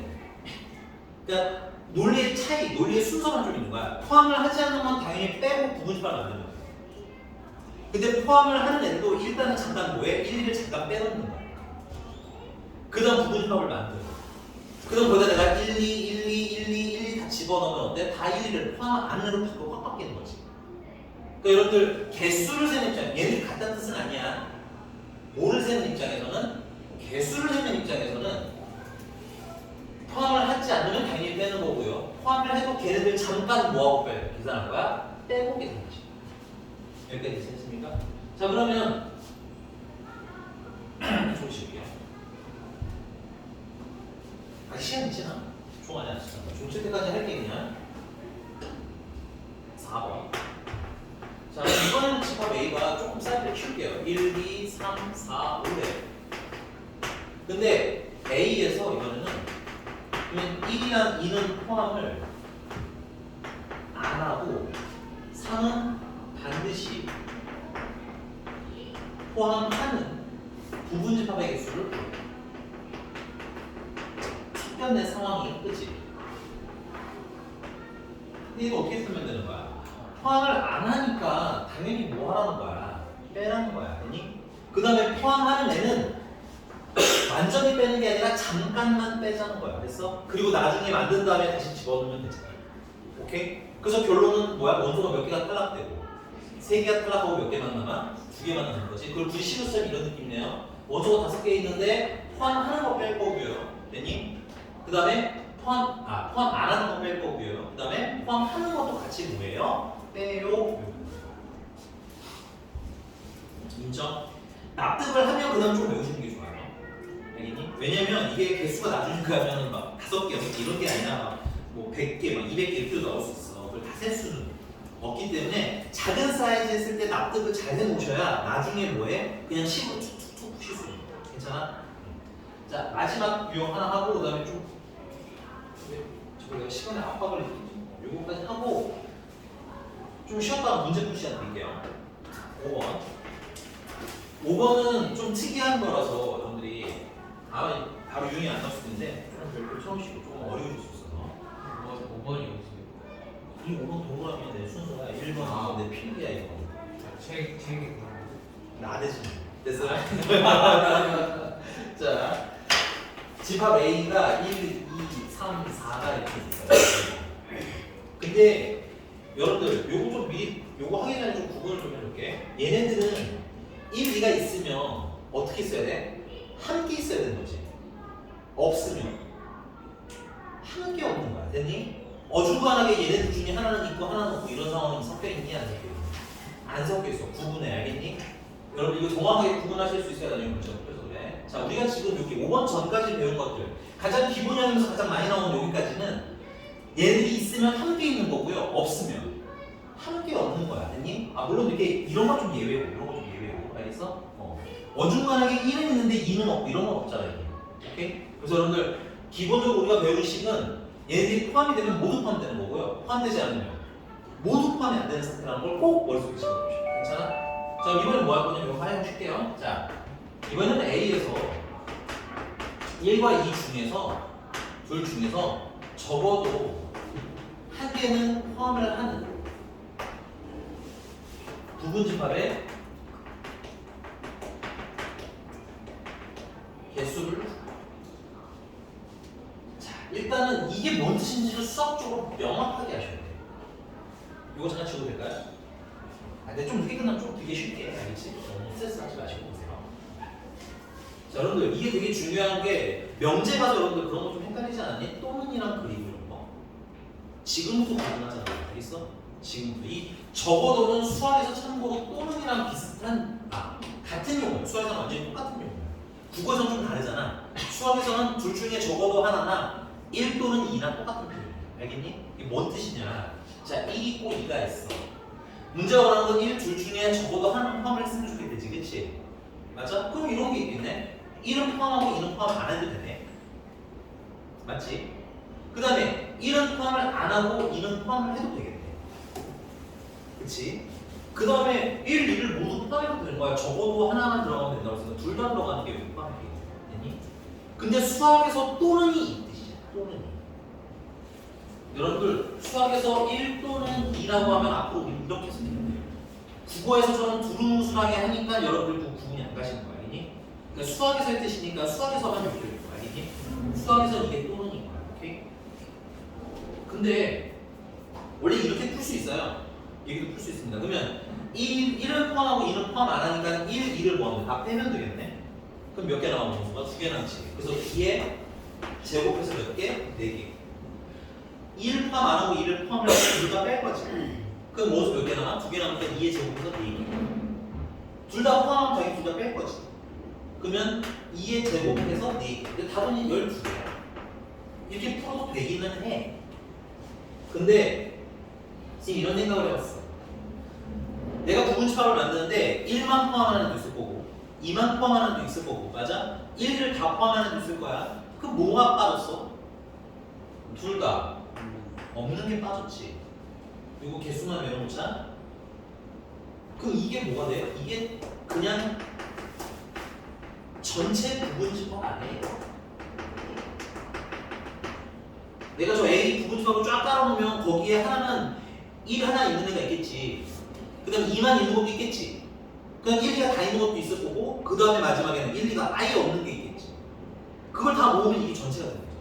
그러니까 논리의 차이, 논리의 순서만 좀 있는 거야. 포함을 하지 않는 건 당연히 빼고 부분집합을 만드는 거야. 근데 포함을 하는 애도 일단은 잠깐 뭐해? 1, 2를 잠깐 빼놓는 거야. 그 다음 부분집합을 만들어. 그 다음 거기다 내가 1, 2, 1, 2, 1, 2, 1, 2 다 집어넣으면 어때? 다 1, 2를 포함 안으로 확 바뀌는 거지. 그러니까 여러분들 개수를 세는 입장, 얘는 같다는 뜻은 아니야. 뭐를 세는 입장에서는, 개수를 세는 입장에서는 포함을 하지 않으면 당연히 빼는 거고요. 포함을 해도 걔네들 잠깐 뭐하고 빼요? 계산할 거야? 빼고 계산하는 거지. 여기까지 됐습니까? 자, 그러면 좀 쉬울게요. 아직 시간 있잖아. 중간에 안 쓰잖아. 중칠 때까지 할게 그냥. 4번. 자, 이번에는 집합 A가 조금 사이즈를 키울게요. 1, 2, 3, 4, 5래. 근데 A에서 이번에는 그러면 1이랑 2는 포함을 안 하고 3은 반드시 포함하는 부분집합의 개수를 섞여낸 상황이 그치? 근데 이거 어떻게 쓰면 되는 거야? 포함을 안 하니까 당연히 뭐 하라는 거야? 빼라는 거야. 아니? 그 다음에 포함하는 애는 완전히 빼는 게 아니라 잠깐만 빼자는 거야. 그랬어? 그리고 나중에 만든 다음에 다시 집어넣으면 되잖아. 오케이? 그래서 결론은 뭐야? 원소가 몇 개가 탈락되고 3개가 탈락하고 몇 개만 남아? 2개만 남는 거지. 그걸 굳이 시루스처럼 이런 느낌이네요. 원소가 5개 있는데 포함하는 거 뺄 거고요. 됐니? 그 다음에 포함 안 하는 거 뺄 거고요. 그 다음에 포함하는 것도 같이 뭐예요? 빼요. 인정? 납득을 하면 그 다음 좀 외우시는 게 좋아요. 알겠니? 왜냐면 이게 개수가 나중에 가면 막 5개, 6개 이런 게 아니라 뭐 100개, 막 200개 이렇게 나올 수 있어. 그걸 다 셀 수는 없기 때문에 작은 사이즈 했을 때 납득을 잘 해놓으셔야 나중에 뭐해? 그냥 10으로 툭툭툭 쉴 수 있는 거야. 괜찮아? 자, 마지막 유형 하나 하고 그 다음에 좀 저거 내가 시간에 압박을 느끼지? 요거까지 하고 좀 쉬었다가 문제 풀 시간 드릴게요. 5번. 5번은 좀 특이한 거라서 여러분들이 바로 유형이 안 나올 수도 있는데 좀 별표 처음이시고 조금 어려우실 수 있어서 5번이 없어요. 이 5번 동그라미에 내 순서가 1번 내 필기야 이거. 책이 그런 나 대신 됐어요? 자, 집합 A가 1, 2, 3, 4가 이렇게 있어요. 근데 여러분들 요거 좀 미리 요거 하기 전에 좀 구분을 좀 해볼게. 얘네들은 1, 2가 있으면 어떻게 써야 돼? 한 개 있어야 되는 거지. 없으면 한 개 없는 거야. 됐니? 어중간하게 얘네들 중에 하나는 있고 하나는 없고 이런 상황이 섞여 있니? 안 섞여 있니? 안 섞여 있어. 구분해. 알겠니? 여러분 이거 정확하게 구분하실 수 있어야 나중에 문제가 풀려서 그래. 자, 우리가 지금 여기 5번 전까지 배운 것들 가장 기본형에서 가장 많이 나오는 여기까지는 얘들이 있으면 한 개 있는 거고요. 없으면 한 개 없는 거야. 됐니? 물론 이렇게 이런 건 좀 예외고 이런 건 좀 예외고. 알겠어? 어중간하게 1은 있는데 2는 없고 이런 건 없잖아. 이게. 오케이? 그래서 여러분들 기본적으로 우리가 배우는 식은 얘들이 포함이 되면 모두 포함되는 거고요. 포함되지 않으면 모두 포함이 안 되는 상태라는 걸 꼭 머릿속에 집어넣으시오. 괜찮아? 자, 이번엔 뭐 할 거냐면 이거 하나 해줄게요. 자, 이번에는 A에서 1과 2 중에서 둘 중에서 적어도 한 개는 포함을 하는 부분집합의 개수를 자, 일단은 이게 뭔 뜻인지를 수학적으로 명확하게 하셔야 돼요. 이거 잠깐 지워도 될까요? 근데 좀 늦게 끝나면 좀 되게 쉽게 알겠지? 너무 스트레스 하지 마시고 보세요. 자, 여러분들 이게 되게 중요한 게 명제 가서 여러분들 그런 거 좀 헷갈리지 않았니? 또는이랑 그리고 이런 거 지금부터 가능하잖아. 알겠어? 지금부터 이 적어도는 수학에서 참고로 또는이랑 비슷한 같은 용어 수학에서는 완전히 똑같은 용어 국어에서는 좀 다르잖아. 수학에서는 둘 중에 적어도 하나나 1 또는 2나 똑같은 표현이야. 알겠니? 이게 뭔 뜻이냐? 자, 1 있고 2가 있어. 문제가 원하는 건 1, 둘 중에 적어도 하나는 포함을 했으면 좋겠지, 그치? 맞아? 그럼 이런 게 있겠네? 1은 포함하고 2는 포함 안 해도 되네? 맞지? 그 다음에 1은 포함을 안 하고 2는 포함을 해도 되겠네? 그치? 그 다음에 1, 2를 모두 포함해도 되는 거야. 적어도 하나만 들어가면 된다고 해서 둘 다 들어가는 게 여기 포함이 되겠니? 근데 수학에서 또는이 이 뜻이야. 또는이. 여러분들 수학에서 1 또는 2라고 하면 앞으로 이렇게 쓰면 돼요. 국어에서처럼 두루뭉술하게 하니까 여러분들 구분이 안 가시는 거 알겠니? 그러니까 수학에서의 뜻이니까 수학에서만 이렇게 될 거 알겠니? 수학에서 이게 또는인 거야. 오케이? 근데 원래 이렇게 풀 수 있어요. 얘기도 풀 수 있습니다. 그러면 1을 포함하고 2를 포함 안 하니까 1, 2를 뭐하면 다 빼면 되겠네. 그럼 몇 개 나오는 수가? 2개 남지. 그래서 2에 제곱해서 몇 개? 4개. 1을 포함 안 하고 2를 포함을 해서 둘 다 뺄 거지. 그럼 뭐수 몇 개 남아? 2개 남으니까 2에 제곱해서 4개. 둘 다 포함하면 자기 둘 다 뺄 거지. 그러면 2에 제곱해서 4개. 근데 답은 12개야. 이렇게 풀어도 되기는 해. 근데 지금 이런 생각을 해봤어. 내가 부분집합을 만드는데 1만 포함하는 애도 있을 거고 2만 포함하는 애도 있을 거고 맞아? 1을 다 포함하는 애도 있을 거야. 그럼 뭐가 빠졌어? 둘 다 없는 게 빠졌지. 이거 개수만 외워놓자. 그럼 이게 뭐가 돼? 이게 그냥 전체 부분집합 아니에요. 내가 저 A 부분집합을 쫙 깔아놓으면 거기에 하나는 1 하나 있는 애가 있겠지. 그 다음에 2만 있는 것도 있겠지. 그냥 1, 2가 다 있는 것도 있을 거고 그 다음에 마지막에는 1, 2가 아예 없는 게 있겠지. 그걸 다 모으면 이게 전체가 되는 거죠.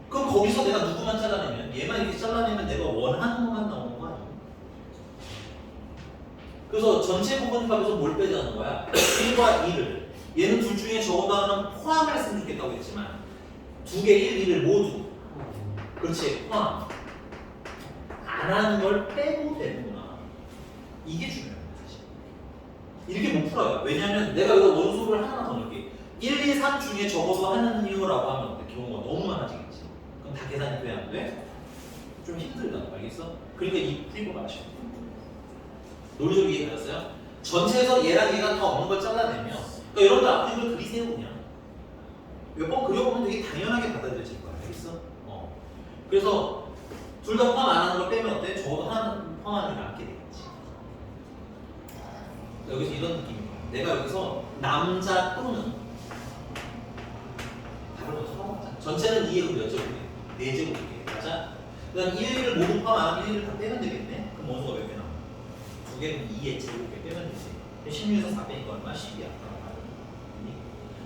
그럼 거기서 내가 누구만 잘라내면 얘만 이렇게 잘라내면 내가 원하는 것만 나오는 거 아니야? 그래서 전체 부분집합에서 뭘 빼자는 거야? 1과 2를 얘는 둘 중에 적어도 하나는 포함을 했으면 좋겠다고 했지만 두 개 1, 2를 모두 그렇지 포함 안 하는 걸 빼도 되는구나. 이게 중요해요, 사실. 이렇게 못 풀어요. 왜냐면 내가 이거 원소를 하나 더 넣을게. 1, 2, 3 중에 적어도 하는 이유라고 하면 경우가 너무 많아지겠지. 그럼 다 계산이 돼, 안 돼? 좀 힘들다, 알겠어? 그러니까 이 풀이법 아셔. 논리적으로 이해가셨어요? 전체에서 얘랑 얘가 다 없는 걸 잘라내면 그러니까 여러분들 앞으로 이걸 그리세요, 그냥. 몇 번 그려보면 되게 당연하게 받아들여질 거야, 알겠어? 그래서 둘 다 포함 안 하는 걸 빼면 어때? 적어도 하나는 포함하는 게 남게 되겠지. 여기서 이런 느낌인 거야. 내가 여기서 남자 또는 답을 먼저 써먹자. 전체는 2에 몇 제곱이게? 4제곱이게. 맞아? 그 다음 1을 모두 포함 안 하면 1을 다 빼면 되겠네? 그럼 원소가 몇 개 나와? 2개는 2에 제곱에 빼면 되지. 16에서 4 빼니까 얼마? 10이야.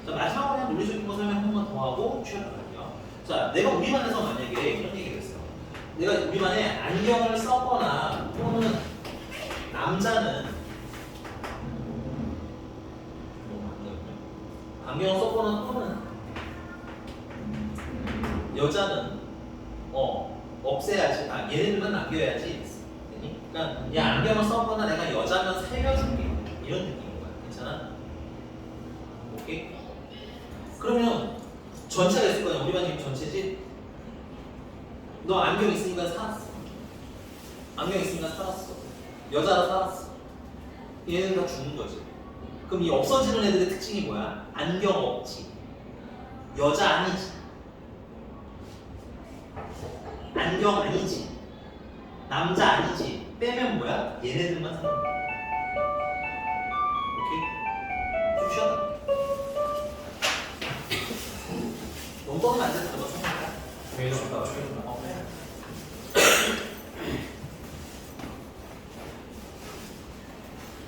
자, 마지막으로 그냥 논리적인 거 설명 한 번 더 하고 취업을 할게요. 자, 내가 우리반에서 만약에 이런 얘기를 했어요. 내가 우리반에 안경을 썼거나 또는 남자는 안경을 썼거나 또는 여자는 없애야지. 얘네들만 남겨야지. 그러니까 야 안경을 썼거나 내가 여자면 살려줄게. 이런 느낌인 거야. 괜찮아? 오케이? 그러면 전체가 있을 거냐? 우리 반 지금 전체지? 너 안경 있으니까 살았어. 안경 있으니까 살았어. 여자라 살았어. 얘는 다 죽는 거지. 그럼 이 없어지는 애들의 특징이 뭐야? 안경 없지. 여자 아니지. 안경 아니지. 남자 아니지. 빼면 뭐야? 얘네들만 사는 거야. 오케이? 좀 쉬었다. 너무 떠면 안 된다. 너 생각해. 왜 이러다?